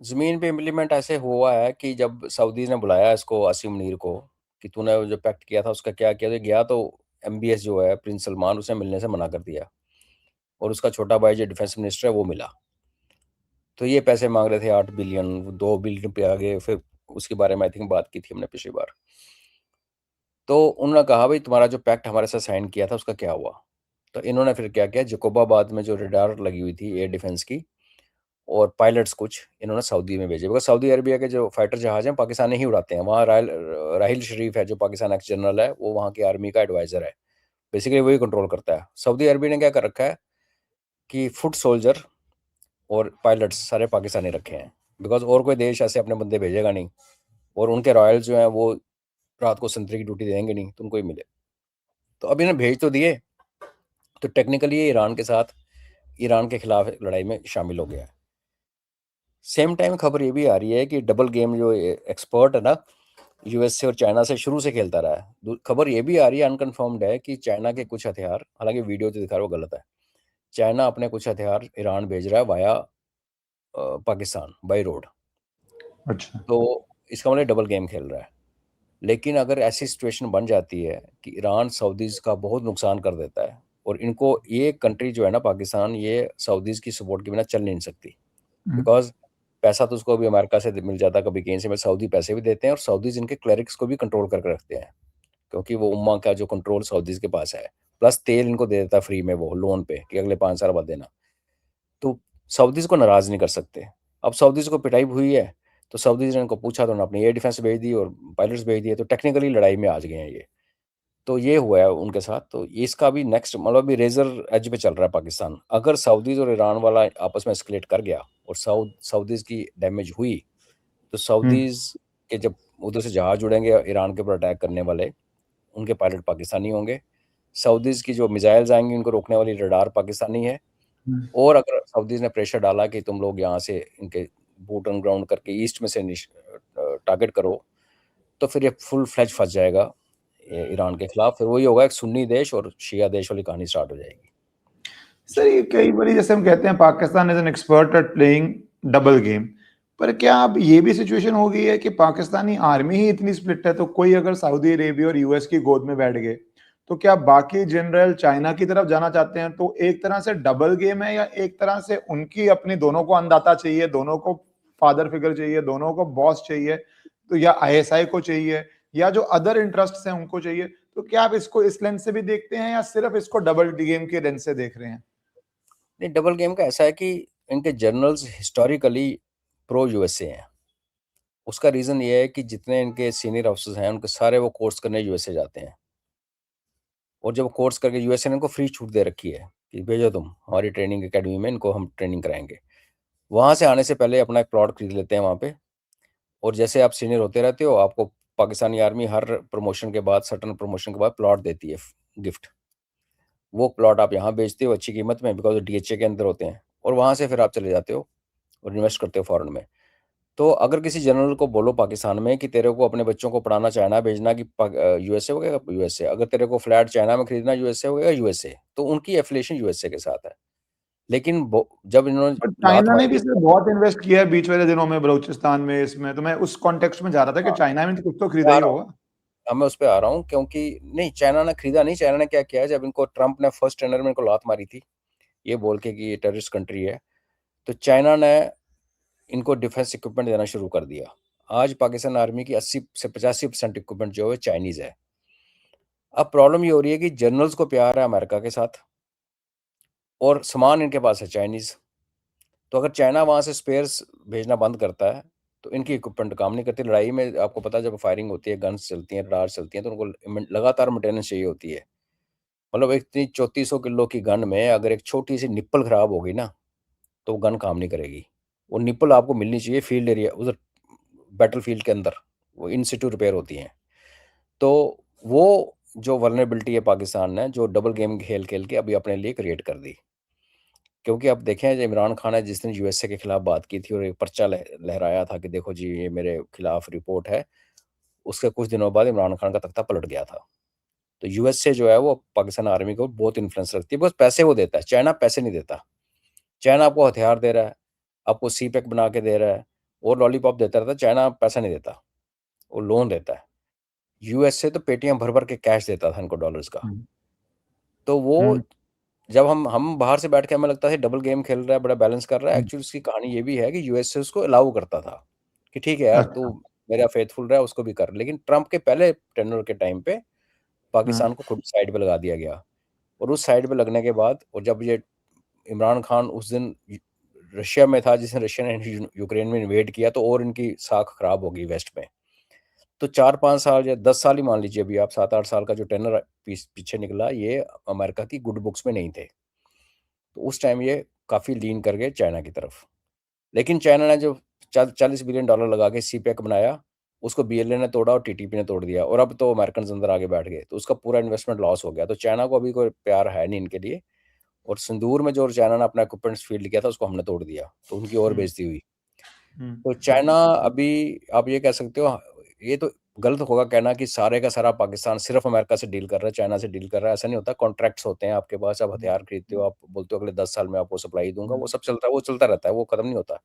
B: ज़मीन पे इम्प्लीमेंट ऐसे हुआ है कि जब सऊदीज़ ने बुलाया इसको, आसिम मुनीर को, कि तूने जो पैक्ट किया था उसका क्या किया, तो गया तो एमबीएस जो है प्रिंस सलमान, उसने मिलने से मना कर दिया, और उसका छोटा भाई जो डिफेंस मिनिस्टर है वो मिला। तो ये पैसे मांग रहे थे 8 बिलियन, 2 बिलियन पे आ गए। फिर उसके बारे में आई थिंक बात की थी हमने पिछली बार। तो उन्होंने कहा भाई तुम्हारा जो पैक्ट हमारे साथ साइन किया था उसका क्या हुआ। तो इन्होंने फिर क्या किया, जकोबाबाद में जो रडार लगी हुई थी एयर डिफेंस की, और पायलट्स कुछ इन्होंने सऊदी में भेजे, बिकॉज सऊदी अरबिया के जो फाइटर जहाज हैं पाकिस्तान ही उड़ाते हैं। वहाँ राहिल शरीफ है जो पाकिस्तान एक्स जनरल है, वो वहाँ की आर्मी का एडवाइज़र है, बेसिकली वही कंट्रोल करता है। सऊदी अरबिया ने क्या कर रखा है कि फुट सोल्जर और पायलट्स सारे पाकिस्तानी रखे हैं, बिकॉज और कोई देश ऐसे अपने बंदे भेजेगा नहीं, और उनके रॉयल्स जो हैं वो रात को संतरी की ड्यूटी देंगे नहीं, तो उनको ही मिले। तो अब इन्हें भेज तो दिए, तो टेक्निकली ये ईरान के साथ ईरान के खिलाफ लड़ाई में शामिल हो गया है। सेम टाइम खबर ये भी आ रही है कि डबल गेम जो एक्सपर्ट है ना, यूएस से और चाइना से शुरू से खेलता रहा है। खबर ये भी आ रही है, अनकन्फर्म्ड है, कि चाइना के कुछ हथियार, हालांकि वीडियो जो दिखा रहा है वो गलत है, चाइना अपने कुछ हथियार ईरान भेज रहा है वाया पाकिस्तान बाई रोड।
A: अच्छा।
B: तो इसका मतलब डबल गेम खेल रहा है। लेकिन अगर ऐसी सिचुएशन बन जाती है कि ईरान सऊदीज़ का बहुत नुकसान कर देता है, और इनको ये कंट्री जो है ना पाकिस्तान, ये सऊदीज़ की सपोर्ट के बिना चल नहीं सकती,
A: हम्म,
B: बिकॉज पैसा तो उसको अभी अमेरिका से मिल जाता, कभी कहीं से, सऊदी पैसे भी देते हैं, और सऊदीज़ इनके क्लरिक्स को भी कंट्रोल करके रखते हैं, क्योंकि वो उम्मा का जो कंट्रोल सऊदीज़ के पास है, प्लस तेल इनको दे देता फ्री में वो लोन पे कि अगले 5 साल बाद देना। तो सऊदीज़ को नाराज़ नहीं कर सकते। अब सऊदीज़ को पिटाई हुई है, तो सऊदीज़ ने इनको पूछा तो उन्होंने अपनी एयर डिफेंस भेज दी और पायलट्स भेज दिए, तो टेक्निकली लड़ाई में आज गए हैं ये। तो ये हुआ है उनके साथ। तो इसका भी नेक्स्ट मतलब अभी रेजर एज पे चल रहा है पाकिस्तान। अगर सऊदीज़ और ईरान वाला आपस में एस्केलेट कर गया और सऊदीज़ की डैमेज हुई, तो
A: हम्म,
B: सऊदीज़ के जब उधर से जहाज उड़ेंगे ईरान के ऊपर अटैक करने वाले, उनके पायलट पाकिस्तानी होंगे। सऊदीज़ की जो मिसाइल्स आएंगी उनको रोकने वाली रडार पाकिस्तानी है।
A: हम्म।
B: और अगर सऊदीज़ ने प्रेशर डाला कि तुम लोग यहाँ से इनके बूट ऑन ग्राउंड करके ईस्ट में से टारगेट करो, तो फिर ये फुल फ्लैज फंस जाएगा ईरान के खिलाफ। फिर वही होगा, एक सुन्नी देश और शिया देश वाली कहानी स्टार्ट हो जाएगी।
A: सर, ये कई बारी जैसे हम कहते हैं Pakistan is an expert at playing double game, पर क्या अब ये भी सिचुएशन हो गई है कि पाकिस्तानी आर्मी ही इतनी स्प्लिट है, तो कोई अगर सऊदी अरेबिया और यूएस की गोद में बैठ गए, तो क्या बाकी जनरल चाइना की तरफ जाना चाहते हैं? तो एक तरह से डबल गेम है, या एक तरह से उनकी अपनी दोनों को अंदाता चाहिए, दोनों को फादर फिगर चाहिए, दोनों को बॉस चाहिए, तो या आईएसआई को चाहिए, या जो अदर इंटरेस्ट हैं उनको चाहिए? तो क्या आप इसको इस लेंस से भी देखते हैं, या सिर्फ इसको डबल गेम के लेंस से देख रहे हैं?
B: नहीं, डबल गेम का ऐसा है कि इनके जनरल्स हिस्टोरिकली प्रो यूएसए हैं। उसका रीज़न ये है कि जितने इनके सीनियर ऑफिसर्स हैं उनके सारे वो कोर्स करने यूएसए जाते हैं, और जब कोर्स करके यूएसए ने इनको फ्री छूट दे रखी है कि भेजो तुम हमारी ट्रेनिंग एकेडमी में, इनको हम ट्रेनिंग कराएंगे। वहाँ से आने से पहले अपना एक प्लॉट खरीद लेते हैं वहाँ पे, और जैसे आप सीनियर होते रहते हो, आपको पाकिस्तानी आर्मी हर प्रमोशन के बाद, सर्टन प्रमोशन के बाद प्लॉट देती है गिफ्ट। वो प्लॉट आप यहाँ बेचते हो अच्छी कीमत में, बिकॉज डीएचए के अंदर होते हैं, और वहाँ से फिर आप चले जाते हो और इन्वेस्ट करते हो फॉरेन में। तो अगर किसी जनरल को बोलो पाकिस्तान में कि तेरे को अपने बच्चों को पढ़ाना चाइना भेजना कि यूएसए हो गया यूएसए, अगर तेरे को फ्लैट चाइना में खरीदना यूएसए हो गया यूएसए, तो उनकी एफिलिएशन यूएसए के साथ है। लेकिन जब इन्होंने
A: पर
B: लात
A: चाइना ने
B: मारी
A: भी
B: है,
A: इसमें बहुत इन्वेस्ट किया है बीच वाले दिनों में बलूचिस्तान में, इसमें तो मैं उस कॉन्टेक्स्ट में जा रहा था कि
B: हाँ,
A: चाइना में तो कुछ तो खरीदा
B: मैं आ
A: ही
B: रहा हूँ।
A: होगा।
B: अब मैं उस पे आ रहा हूँ, क्योंकि नहीं, चाइना ने खरीदा नहीं। चाइना ने क्या किया है, जब इनको ट्रंप ने फर्स्ट टेंडर में इनको लात मारी थी ये बोल के कि ये टेररिस्ट कंट्री है, तो चाइना ने इनको डिफेंस इक्विपमेंट देना शुरू कर दिया। आज पाकिस्तान आर्मी की 80 से 85% इक्विपमेंट जो है चाइनीज है। अब प्रॉब्लम ये हो रही है कि जनरल्स को प्यार है अमेरिका के साथ, और सामान इनके पास है चाइनीज। तो अगर चाइना वहाँ से स्पेयर्स भेजना बंद करता है, तो इनकी इक्विपमेंट काम नहीं करती। लड़ाई में आपको पता है, जब फायरिंग होती है, गन्स चलती हैं, रडार चलती हैं, तो उनको लगातार मेंटेनेंस चाहिए होती है। मतलब एक इतनी 3400 किलो की गन में अगर एक छोटी सी निप्पल खराब हो गई ना, तो वो गन काम नहीं करेगी। वो निप्पल आपको मिलनी चाहिए फील्ड एरिया, उधर बैटल फील्ड के अंदर, वो इन सिटू रिपेयर होती हैं। तो वो जो वल्नरेबिलिटी है पाकिस्तान ने, जो डबल गेम खेल खेल के अभी अपने लिए क्रिएट कर दी। क्योंकि अब देखें, जो इमरान खान है जिस दिन यूएसए के खिलाफ बात की थी और एक पर्चा लहराया था कि देखो जी ये मेरे खिलाफ रिपोर्ट है, उसके कुछ दिनों बाद इमरान खान का तख्ता पलट गया था। तो यूएसए जो है वो पाकिस्तान आर्मी को बहुत इन्फ्लुएंस रखती है, बस पैसे वो देता है, चाइना पैसे नहीं देता। चाइना आपको हथियार दे रहा है, आपको सी पैक बना के दे रहा है, और लॉलीपॉप देता रहता है। चाइना पैसा नहीं देता, वो लोन देता है। यूएसए तो पेटियां भर भर के कैश देता था इनको, डॉलर्स का।
A: हम्म,
B: तो वो
A: हम्म,
B: जब हम बाहर से बैठ के हमें लगता था डबल गेम खेल रहा है, बड़ा बैलेंस कर रहा है,
A: हम्म,
B: एक्चुअली उसकी कहानी ये भी है कि यूएसए उसको अलाउ करता था कि ठीक है यार, तू
A: अच्छा।
B: मेरा फेथफुल रहा, उसको भी कर। लेकिन ट्रंप के पहले टेन्योर के टाइम पे
A: हाँ,
B: पाकिस्तान को खुद साइड पे लगा दिया गया, और उस साइड पे लगने के बाद, और जब ये इमरान खान उस दिन रशिया में था, जिसने रशिया ने यूक्रेन में इन्वेड किया, तो और इनकी साख खराब हो गई वेस्ट में। तो 4-5 साल या 10 साल ही मान लीजिए, अभी आप 7-8 साल का जो टेनर पीछे निकला, ये अमेरिका की गुड बुक्स में नहीं थे। तो उस टाइम ये काफ़ी लीन कर गए चाइना की तरफ। लेकिन चाइना ने जो $40 बिलियन लगा के सीपेक बनाया, उसको बीएलए ने तोड़ा और टीटीपी ने तोड़ दिया, और अब तो अमेरिकन अंदर आगे बैठ गए, तो उसका पूरा इन्वेस्टमेंट लॉस हो गया। तो चाइना को अभी कोई प्यार है नहीं इनके लिए, और सिंदूर में जो चाइना ने अपना इक्विपमेंट्स फील्ड किया था उसको हमने तोड़ दिया, तो उनकी और बेइज्जती हुई। तो चाइना अभी आप ये कह सकते हो, ये तो गलत होगा कहना कि सारे का सारा पाकिस्तान सिर्फ अमेरिका से डील कर रहा है, चाइना से डील कर रहा है, ऐसा नहीं होता। कॉन्ट्रैक्ट्स होते हैं आपके पास, आप हथियार खरीदते हो, आप बोलते हो अगले 10 साल में आपको सप्लाई दूंगा, वो सब चलता है, वो चलता रहता है, वो खत्म नहीं होता।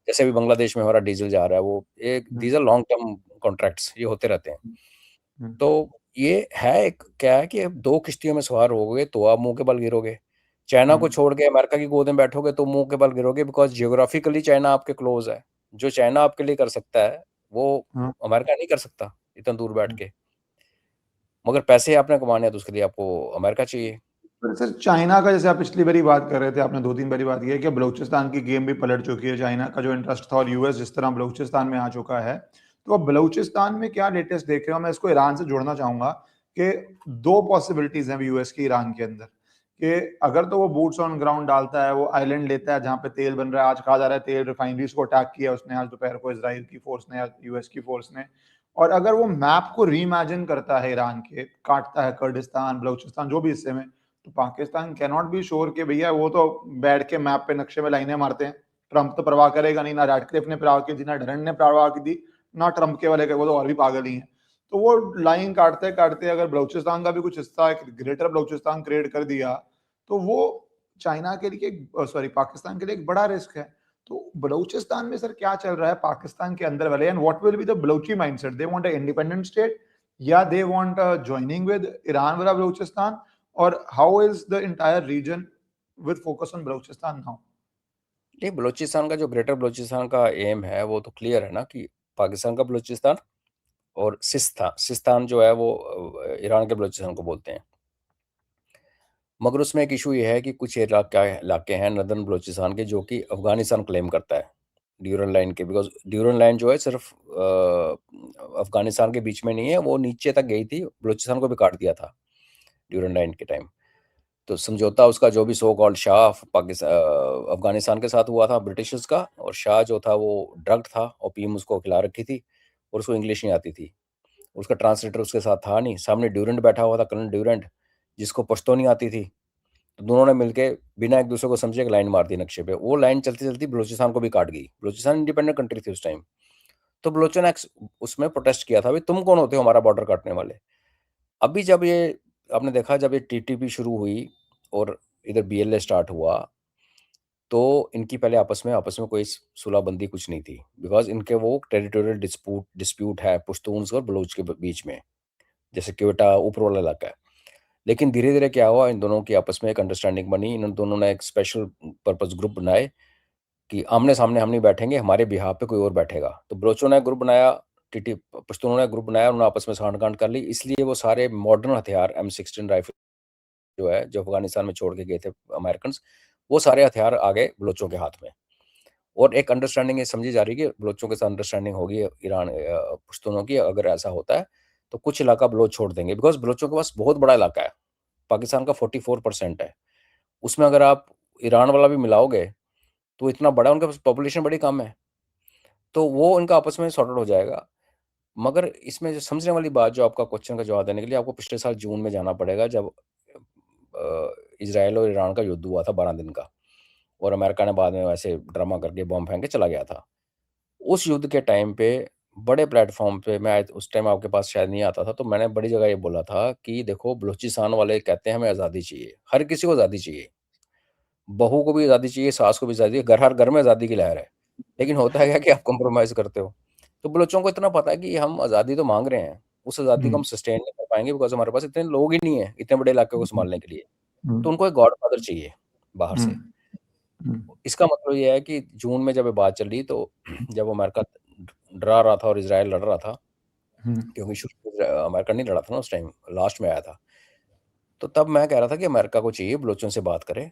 B: जैसे अभी बांग्लादेश में हमारा डीजल जा रहा है, वो एक these are long term contracts, ये होते रहते हैं। तो ये है एक क्या है कि अब 2 किश्तियों में सवार होगे तो आप मुँह के बल गिरोगे। चाइना को छोड़ के अमेरिका की गोद में बैठोगे तो मुँह के बल गिरोगे, बिकॉज़ जियोग्राफिकली चाइना आपके क्लोज़ है। जो चाइना आपके लिए कर सकता है, वो अमेरिका नहीं कर सकता इतना दूर बैठ के। मगर पैसे आपने कमाने हैं तो उसके लिए आपको अमेरिका चाहिए।
A: पर सर चाइना का, जैसे आप पिछली बारी बात कर रहे थे, आपने 2-3 बारी बात की है कि बलूचिस्तान की गेम भी पलट चुकी है। चाइना का जो इंटरेस्ट था और यूएस जिस तरह बलूचिस्तान में आ चुका है, तो अब बलूचिस्तान में क्या लेटेस्ट देख रहे हो? मैं इसको ईरान से जोड़ना चाहूंगा कि 2 पॉसिबिलिटीज हैं यूएस की ईरान के अंदर, कि अगर तो वो बूट्स ऑन ग्राउंड डालता है, वो आइलैंड लेता है जहां पे तेल बन रहा है। आज कहा जा रहा है तेल रिफाइनरीज को अटैक किया उसने आज दोपहर को, इसराइल की फोर्स ने या यूएस की फोर्स ने। और अगर वो मैप को रीइमेजिन करता है ईरान के, काटता है कुर्दिस्तान बलूचिस्तान जो भी हिस्से में, तो Pakistan can not be sure कि भैया वो तो बैठ के मैप पे नक्शे में लाइनें मारते हैं। ट्रंप तो परवाह करेगा नहीं, ना रैडक्लिफ ने परवाह की थी, ना डरन ने परवाह की थी, ना ट्रंप के वाले, वो तो और भी पागल ही हैं। तो वो लाइन काटते काटते अगर बलूचिस्तान का भी कुछ हिस्सा एक ग्रेटर बलूचिस्तान क्रिएट कर दिया, तो वो चाइना के लिए, सॉरी पाकिस्तान के लिए एक बड़ा रिस्क है। तो बलूचिस्तान में सर क्या चल रहा है पाकिस्तान के अंदर वाले, and what will be the Baluchi mindset? They want a independent state या they want joining with Iran वाला बलूचिस्तान? और how is the entire region with focus on Balochistan now?
B: नहीं, बलूचिस्तान का जो ग्रेटर बलूचिस्तान का एम है वो तो क्लियर है ना, कि पाकिस्तान का बलूचिस्तान और सिस्तान सिस्तान जो है वो ईरान के बलूचिस्तान को बोलते हैं। मगर उसमें एक इशू ये है कि कुछ इलाके हैं नदर्न बलूचिस्तान के जो कि अफगानिस्तान क्लेम करता है ड्यूरन लाइन के, बिकॉज ड्यूरन लाइन जो है सिर्फ अफगानिस्तान के बीच में नहीं है, वो नीचे तक गई थी, बलूचिस्तान को भी काट दिया था ड्यूरन लाइन के टाइम। तो समझौता उसका जो भी सो कॉल्ड शाह पाकिस्तान अफगानिस्तान के साथ हुआ था ब्रिटिशर्स का, और शाह जो था वो ड्रग्ड था, ओपीएम उसको खिला रखी थी, और उसको इंग्लिश नहीं आती थी, उसका ट्रांसलेटर उसके साथ था नहीं, सामने ड्यूरेंट बैठा हुआ था, कर्नल ड्यूरेंट, जिसको पश्तो नहीं आती थी। तो दोनों ने मिलके बिना एक दूसरे को समझे एक लाइन मार दी नक्शे पे, वो लाइन चलती चलती बलूचिस्तान को भी काट गई। बलूचिस्तान इंडिपेंडेंट कंट्री थी उस टाइम। तो बलोचों ने उसमें प्रोटेस्ट किया था, भाई तुम कौन होते हो हमारा बॉर्डर काटने वाले। अभी जब ये आपने देखा, जब ये टीटीपी शुरू हुई और इधर बीएलए स्टार्ट हुआ, तो इनकी पहले आपस में कोई सुलहबंदी कुछ नहीं थी, बिकॉज इनके वो टेरिटोरियल डिस्प्यूट है पश्तून्स और बलूच के बीच में, जैसे क्वेटा ऊपर वाला इलाका है। लेकिन धीरे धीरे क्या हुआ, इन दोनों की आपस में एक अंडरस्टैंडिंग बनी, इन दोनों ने एक स्पेशल पर्पस ग्रुप बनाए कि आमने सामने हम नहीं बैठेंगे, हमारे बिहाफ पे कोई और बैठेगा। तो बलोचों ने ग्रुप बनाया, टीटी पश्तूनों ने ग्रुप बनाया, उन्होंने आपस में सांठ-गांठ कर ली। इसलिए वो सारे मॉडर्न हथियार M16 राइफल जो है, जो अफगानिस्तान में छोड़ के गए थे अमेरिकन्स, वो सारे हथियार आ गए बलोचों के हाथ में। और एक अंडरस्टैंडिंग ये समझी जा रही है कि बलोचों के साथ अंडरस्टैंडिंग होगी ईरान पश्तूनों की, अगर ऐसा होता है तो कुछ इलाका बलोच छोड़ देंगे, बिकॉज बलोचों के पास बहुत बड़ा इलाका है, पाकिस्तान का 44% है। उसमें अगर आप ईरान वाला भी मिलाओगे तो इतना बड़ा, उनके पास पॉपुलेशन बड़ी कम है, तो वो इनका आपस में सॉर्ट आउट हो जाएगा। मगर इसमें जो समझने वाली बात, जो आपका क्वेश्चन का जवाब देने के लिए आपको पिछले साल जून में जाना पड़ेगा, जब इज़राइल और ईरान का युद्ध हुआ था 12 दिन का, और अमेरिका ने बाद में वैसे ड्रामा करके बॉम्ब फेंक के चला गया था। उस युद्ध के टाइम पे बड़े प्लेटफ़ॉर्म पे, मैं उस टाइम आपके पास शायद नहीं आता था, तो मैंने बड़ी जगह ये बोला था कि देखो, बलूचिस्तान वाले कहते हैं हमें आज़ादी चाहिए, हर किसी को आज़ादी चाहिए। बहू को भी आज़ादी चाहिए, सास को भी आज़ादी, हर घर में आज़ादी की लहर है। लेकिन होता है क्या कि आप कॉम्प्रोमाइज़ करते हो। तो बलोचों को इतना पता है कि हम आज़ादी तो माँग रहे हैं, उस आज़ादी को हम सस्टेन नहीं कर पाएँगे, बिकॉज़ हमारे पास इतने लोग ही नहीं हैं, इतने बड़े इलाके को सँभालने के लिए। तो उनको एक गॉडफ़ादर चाहिए बाहर से। इसका मतलब ये है कि जून में जब ये बात चली, तो जब अमेरिका डरा रहा था और इज़राइल लड़ रहा था, क्योंकि शुरू में अमेरिका नहीं लड़ा था ना उस टाइम, लास्ट में आया था। तो तब मैं कह रहा था कि अमेरिका को चाहिए बलोचों से बात करे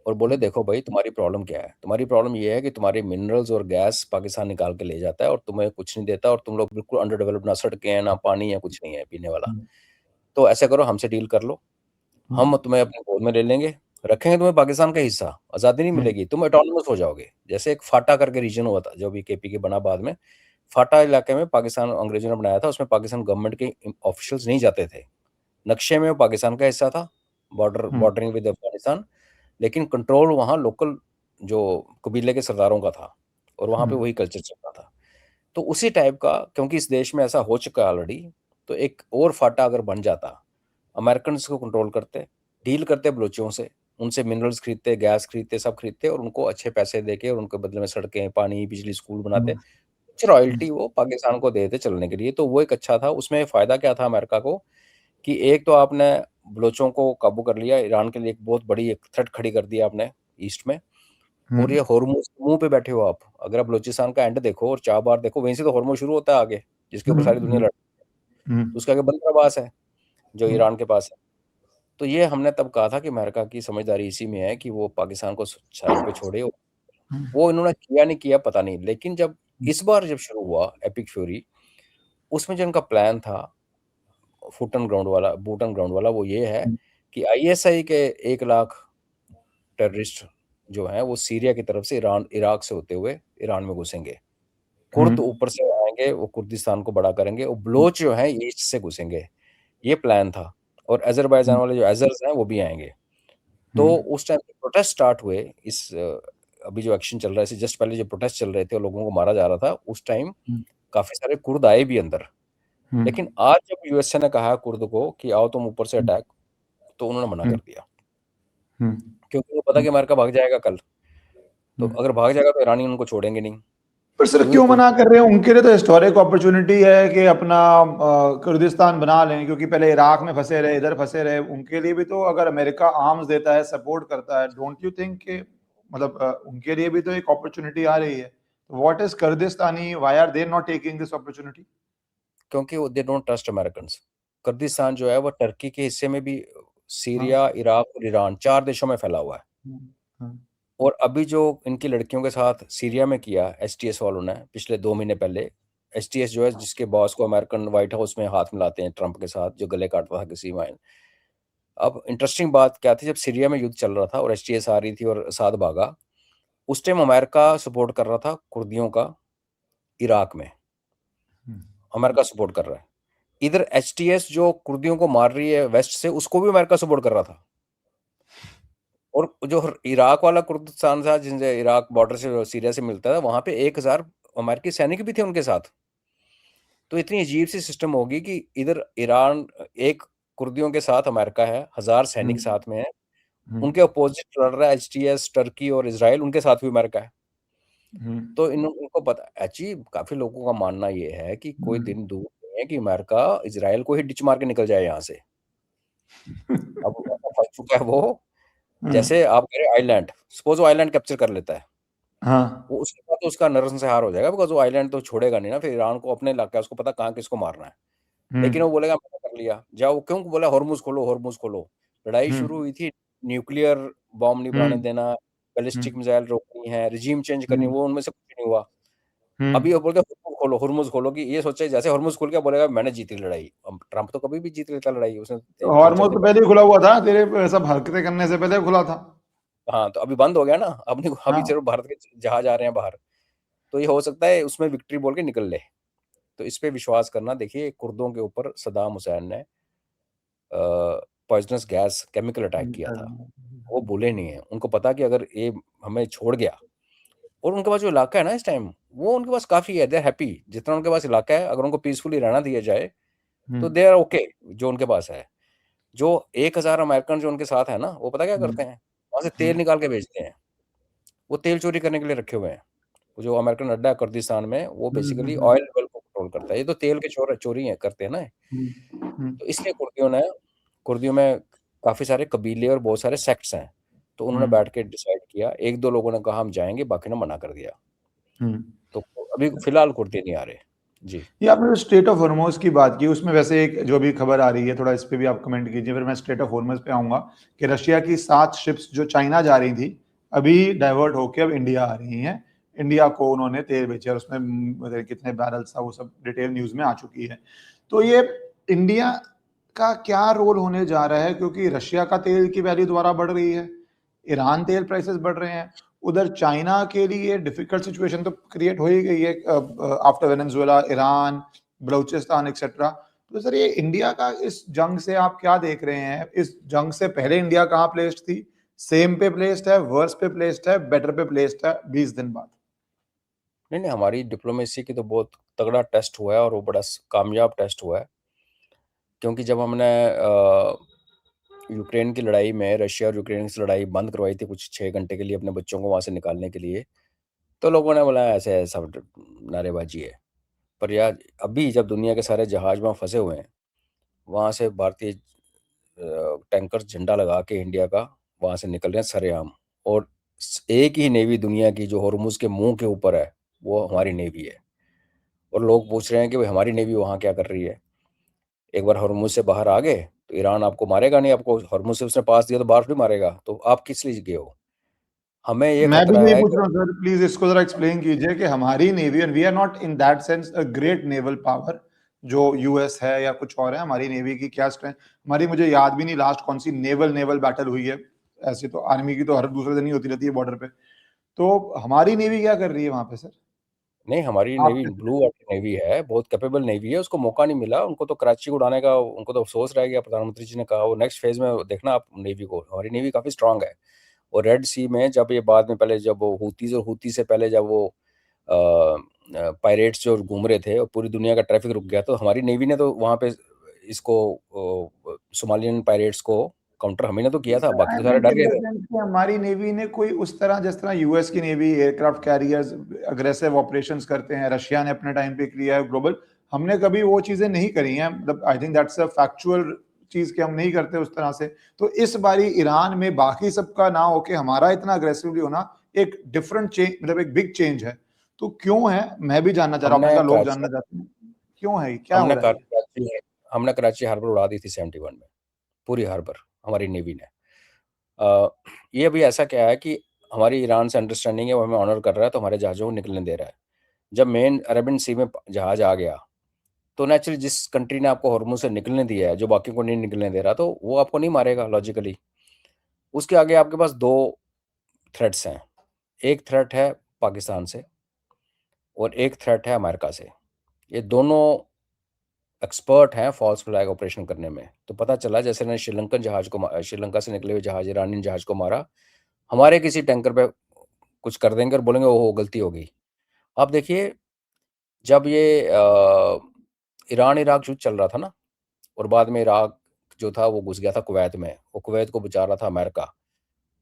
B: और बोले, देखो भाई, तुम्हारी प्रॉब्लम क्या है? तुम्हारी प्रॉब्लम ये है कि तुम्हारे मिनरल्स और गैस पाकिस्तान निकाल के ले जाता है और तुम्हें कुछ नहीं देता, और तुम लोग बिल्कुल अंडर डेवलप्ड, ना सड़कें हैं, ना पानी है, कुछ नहीं है पीने वाला। तो ऐसा करो, हमसे डील कर लो, हम तुम्हें अपने गोद में ले लेंगे, रखेंगे तुम्हें पाकिस्तान का हिस्सा, आज़ादी नहीं मिलेगी, तुम ऑटोनॉमस हो जाओगे। जैसे एक फाटा करके रीजन हुआ था, जो अभी केपी के बना बाद में, फाटा इलाके में पाकिस्तान अंग्रेजों ने बनाया था, उसमें पाकिस्तान गवर्नमेंट के ऑफिशियल्स नहीं जाते थे। नक्शे में वो पाकिस्तान का हिस्सा था, बॉर्डरिंग विद अफगानिस्तान, लेकिन कंट्रोल वहाँ लोकल जो कबीले के सरदारों का था और वहाँ पे वही कल्चर चल रहा था। तो उसी टाइप का, क्योंकि इस देश में ऐसा हो चुका है ऑलरेडी, तो एक और फाटा अगर बन जाता, अमेरिकन को कंट्रोल करते, डील करते बलोचियों से, उनसे मिनरल्स खरीदते, गैस खरीदते, सब खरीदते और उनको अच्छे पैसे देके और उनके बदले में सड़कें, पानी, बिजली, स्कूल बनाते, कुछ रॉयल्टी वो पाकिस्तान को देते चलने के लिए। तो वो एक अच्छा था। उसमें फ़ायदा क्या था अमेरिका को कि एक तो आपने बलोचों को काबू कर लिया, ईरान के लिए एक बहुत बड़ी एक थ्रेट खड़ी कर दी आपने ईस्ट में। और ये हॉर्मुज़ मुँह पे बैठे हो आप। अगर आप बलूचिस्तान का एंड देखो और चाबार देखो, वहीं से तो हॉर्मुज़ शुरू होता है आगे, जिसके ऊपर सारी दुनिया लड़ती है। तो उसके आगे बंदर अब्बास है, जो ईरान के पास है। तो ये हमने तब कहा था कि अमेरिका की समझदारी इसी में है कि वो पाकिस्तान को साइड पे छोड़े। वो इन्होंने किया नहीं किया पता नहीं, लेकिन जब इस बार जब शुरू हुआ एपिक फ्यूरी, उसमें जो इनका प्लान था बूट ऑन ग्राउंड वाला, वो ये है कि आईएसआई के 1 लाख टेररिस्ट जो हैं वो सीरिया की तरफ से इराक से होते हुए ईरान में घुसेंगे। कुर्द ऊपर से आएंगे, वो कुर्दिस्तान को बड़ा करेंगे, और बलोच जो हैं ईस्ट से घुसेंगे। ये प्लान था। और अजरबैजान वाले जो अजर्स हैं वो भी आएंगे। तो उस टाइम प्रोटेस्ट स्टार्ट हुए। इस अभी जो एक्शन चल रहा है, इससे जस्ट पहले जो प्रोटेस्ट चल रहे थे और लोगों को मारा जा रहा था, उस टाइम काफी सारे कुर्द आए भी अंदर। लेकिन आज जब यूएसए ने कहा कुर्द को कि आओ तुम ऊपर से अटैक, तो उन्होंने मना कर दिया, क्योंकि उनको पता कि अमेरिका भाग जाएगा कल। तो अगर भाग जाएगा तो ईरानी उनको छोड़ेंगे नहीं।
A: पर सर
B: क्योंकि
A: क्यों मना कर रहे हैं? उनके लिए तो हिस्टोरिक अपॉर्चुनिटी है कि अपना कुर्दिस्तान बना लें, क्योंकि पहले इराक में फंसे रहे, इधर फंसे रहे। उनके लिए भी तो अगर अमेरिका आर्म्स देता है, सपोर्ट करता है, डोंट यू थिंक कि मतलब उनके लिए भी तो एक अपॉर्चुनिटी आ रही है। What is Kurdistani, why are they not taking this opportunity?
B: क्योंकि they don't trust American. Kurdistan जो है वो टर्की के हिस्से में भी,
A: हाँ,
B: सीरिया, इराक और ईरान 4 देशों में फैला हुआ है।
A: हाँ,
B: और अभी जो इनकी लड़कियों के साथ सीरिया में किया एसटीएस वालों ने पिछले 2 महीने पहले, एसटीएस जो है जिसके बॉस को अमेरिकन व्हाइट हाउस में हाथ मिलाते हैं ट्रंप के साथ, जो गले काटता था किसी माइन। अब इंटरेस्टिंग बात क्या थी, जब सीरिया में युद्ध चल रहा था और एसटीएस आ रही थी और साथ भागा, उस टाइम अमेरिका सपोर्ट कर रहा था कुर्दियों का इराक में। अमेरिका सपोर्ट कर रहा है। इधर एचटीएस जो कुर्दियों को मार रही है वेस्ट से, उसको भी अमेरिका सपोर्ट कर रहा था। और जो इराक वाला कुर्दिस्तान था, जिनसे इराक बॉर्डर से सीरिया से मिलता था, वहां पे 1000 अमेरिकी सैनिक भी थे उनके साथ। तो इतनी अजीब सी सिस्टम होगी कि इधर ईरान एक कुर्दियों के साथ अमेरिका है, 1000 सैनिक साथ में है, उनके अपोजिट लड़ रहा है एचटीएस, टर्की और इसराइल, उनके साथ भी अमेरिका है। तो इनको पता, एक्चुअली काफी लोगों का मानना ये है कि कोई दिन दूर नहीं है कि अमेरिका इसराइल को ही डिच मार के निकल जाए यहाँ से। अब फंस चुका है वो। जैसे आप कह रहे आइलैंड, सपोज वो आइलैंड कैप्चर कर लेता है,
A: हाँ,
B: वो उसके बाद तो उसका नरसंहार हो जाएगा, बिकॉज वो आइलैंड तो छोड़ेगा नहीं ना। फिर ईरान को अपने इलाका है, उसको पता कहाँ किसको मारना है। लेकिन वो बोलेगा मैंने कर लिया, जाओ। क्यों बोला हॉर्मुज खोलो, हॉर्मुज खोलो? लड़ाई शुरू हुई थी, न्यूक्लियर बॉम्ब नहीं बनाने देना, बैलिस्टिक मिसाइल रोकनी है, रिजीम चेंज करनी, वो उनमें से कुछ नहीं हुआ। अभी वो बोलते हॉर्मुज खोलो, हॉर्मुज खोलो, कि ये सोचे जैसे हॉर्मुज खोल के बोलेगा मैंने जीत ली लड़ाई। अब ट्रंप तो कभी भी जीत लेता लड़ाई, उसने 3-4
A: हॉर्मुज
B: दिन
A: तो
B: बाद।
A: पहले ही खुला हुआ था, तेरे सब हरकतें करने से पहले खुला था।
B: हाँ, तो अभी बंद हो गया ना। अब नहीं, अभी
A: हाँ,
B: सिर्फ भारत के जहाज आ रहे हैं बाहर। तो ये हो सकता है उसमें विक्ट्री बोल के निकल ले। तो इस पे विश्वास करना। देखिए, कुर्दों के ऊपर सद्दाम हुसैन ने पॉइजनस गैस, केमिकल अटैक किया था। वो भूले नहीं है। उनको पता कि अगर ये हमें छोड़ गया, और उनके पास जो इलाका है ना इस टाइम, वो उनके पास काफ़ी है, दे हैप्पी। जितना उनके पास इलाका है, अगर उनको पीसफुली रहना दिया जाए तो दे आर ओके जो उनके पास है। जो 1000 अमेरिकन जो उनके साथ है ना, वो पता क्या करते हैं, वहाँ से तेल निकाल के बेचते हैं। वो तेल चोरी करने के लिए रखे हुए हैं। वो जो अमेरिकन अड्डा है कुर्दिस्तान में, वो बेसिकली ऑयल वेल को कंट्रोल करता है। ये तो तेल के चोरी है, करते हैं ना। तो इसलिए कुर्दियों में काफ़ी सारे कबीले और बहुत सारे सेक्ट्स हैं। तो उन्होंने बैठ के डिसाइड किया। 1-2 लोगों ने कहा हम जाएंगे, बाकी ने मना कर दिया। तो अभी फिलहाल कुर्दी नहीं आ रहे। जी।
A: ये आपने जो स्ट्रेट ऑफ हॉर्मुज की बात की, उसमें वैसे एक जो भी खबर आ रही है, थोड़ा इस पे भी आप कमेंट कीजिए, फिर मैं स्ट्रेट ऑफ हॉर्मुज पे आऊंगा। कि रशिया की 7 शिप्स जो चाइना जा रही थी, अभी डाइवर्ट होके अब इंडिया आ रही हैं। इंडिया को उन्होंने तेल बेचा, और उसमें कितने बैरल्स था वो सब डिटेल न्यूज में आ चुकी है। तो ये इंडिया का क्या रोल होने जा रहा है? क्योंकि रशिया का तेल की वैल्यू दोबारा बढ़ रही है, ईरान तेल प्राइसेस बढ़ रहे हैं, उधर चाइना के लिए डिफिकल्ट सिचुएशन तो क्रिएट हो ही गई है after Venezuela, Iran, Balochistan etcetera. तो सर ये इंडिया का इस जंग से आप क्या देख रहे हैं? इस जंग से पहले इंडिया कहाँ प्लेस्ड थी? सेम पे प्लेस्ड है, वर्स पे प्लेस्ड है, बेटर पे प्लेस्ड है 20 दिन बाद?
B: नहीं, हमारी डिप्लोमेसी की तो बहुत तगड़ा टेस्ट हुआ है और वो बड़ा कामयाब टेस्ट हुआ है, क्योंकि जब हमने यूक्रेन की लड़ाई में रशिया और यूक्रेन की लड़ाई बंद करवाई थी कुछ 6 घंटे के लिए अपने बच्चों को वहाँ से निकालने के लिए, तो लोगों ने बोला ऐसे सब नारेबाजी है। पर यार अभी जब दुनिया के सारे जहाज वहाँ फंसे हुए हैं, वहाँ से भारतीय टैंकर झंडा लगा के इंडिया का वहाँ से निकल रहे हैं सरेआम, और एक ही नेवी दुनिया की जो हॉर्मुज के मुंह के ऊपर है वो हमारी नेवी है। और लोग पूछ रहे हैं कि भाई हमारी नेवी वहाँ क्या कर रही है। एक बार हॉर्मुज से बाहर आ गए तो ईरान आपको मारेगा नहीं, आपको हॉर्मुज से उसने पास दिया तो बाहर भी मारेगा, तो आप किस लिए गए हो। हमें ये
A: मैं भी
B: खतरा
A: यही
B: है
A: पूछ
B: कि
A: रहा हूँ सर, प्लीज इसको जरा एक्सप्लेन कीजिए कि हमारी navy, and we are not in that sense a great naval power जो यूएस है या कुछ और है, हमारी नेवी की क्या स्ट्रेंथ, हमारी मुझे याद भी नहीं लास्ट कौन सी नेवल बैटल हुई है। ऐसे तो आर्मी की तो हर दूसरे दिन ही होती रहती है बॉर्डर पे, तो हमारी नेवी क्या कर रही है वहां पे सर?
B: नहीं, हमारी
A: आप
B: नेवी ब्लू वाटर नेवी है, बहुत कैपेबल नेवी है, उसको मौका नहीं मिला, उनको तो कराची को उड़ाने का उनको तो अफसोस रह गया। प्रधानमंत्री जी ने कहा वो नेक्स्ट फेज में देखना आप नेवी को, हमारी नेवी काफ़ी स्ट्रांग है। और रेड सी में जब ये बाद में पहले जब वो हूतीज और हूती से पहले जब वो पायरेट्स जो घूम रहे थे और पूरी दुनिया का ट्रैफिक रुक गया, तो हमारी नेवी ने तो वहाँ पे इसको सोमालियन पायरेट्स को काउंटर हमें ने तो किया था,
A: सर
B: बाकी
A: आई
B: तो सारे
A: मेंट
B: डर
A: इन
B: गए
A: द
B: थे।
A: सेंस कि हमारी नेवी ने कोई उस तरह, जिस तरह यूएस की navy aircraft carriers aggressive operations करते हैं, रशिया ने अपने टाइम पे किया है ग्लोबल, हमने कभी वो चीजें नहीं करी हैं। मतलब I think that's a factual चीज कि हम नहीं करते उस तरह से। तो इस बारी ईरान में बाकी सबका ना होके हमारा इतना अग्रेसिवली होना एक डिफरेंट चेंज, मतलब एक बिग चेंज है। तो क्यों है, मैं भी जानना चाह रहा हूँ,
B: हमने
A: आपने कहा लोग
B: कराची
A: जानना चाहते हैं, क्यों है, क्या हो
B: हमने
A: रहा है?
B: कराची हमने कराची हार्बर उड़ा दी थी 71 में, पूरी हार्बर हमारी नेवी ने। अ, ये अभी ऐसा क्या है कि हमारी ईरान से अंडरस्टैंडिंग है, वो हमें ऑनर कर रहा है, तो हमारे जहाज़ों को निकलने दे रहा है। जब मेन अरेबियन सी में जहाज़ आ गया, तो नेचुरली जिस कंट्री ने आपको हॉर्मुज़ से निकलने दिया है, जो बाकी को नहीं निकलने दे रहा, तो वो आपको नहीं मारेगा लॉजिकली। उसके आगे आपके पास 2 थ्रेट्स हैं। एक थ्रेट है पाकिस्तान से और एक थ्रेट है अमेरिका से। ये दोनों एक्सपर्ट हैं फॉल्स फ्लैग ऑपरेशन करने में। तो पता चला जैसे ने श्रीलंकन जहाज़ को श्रीलंका से निकले हुए जहाज़ ईरानियन जहाज़ को मारा, हमारे किसी टैंकर पे कुछ कर देंगे और बोलेंगे ओहो गलती हो गई। आप देखिए जब ये ईरान इराक युद्ध चल रहा था ना, और बाद में इराक जो था वो घुस गया था कुवैत में, वो कुवैत को बचा रहा था अमेरिका।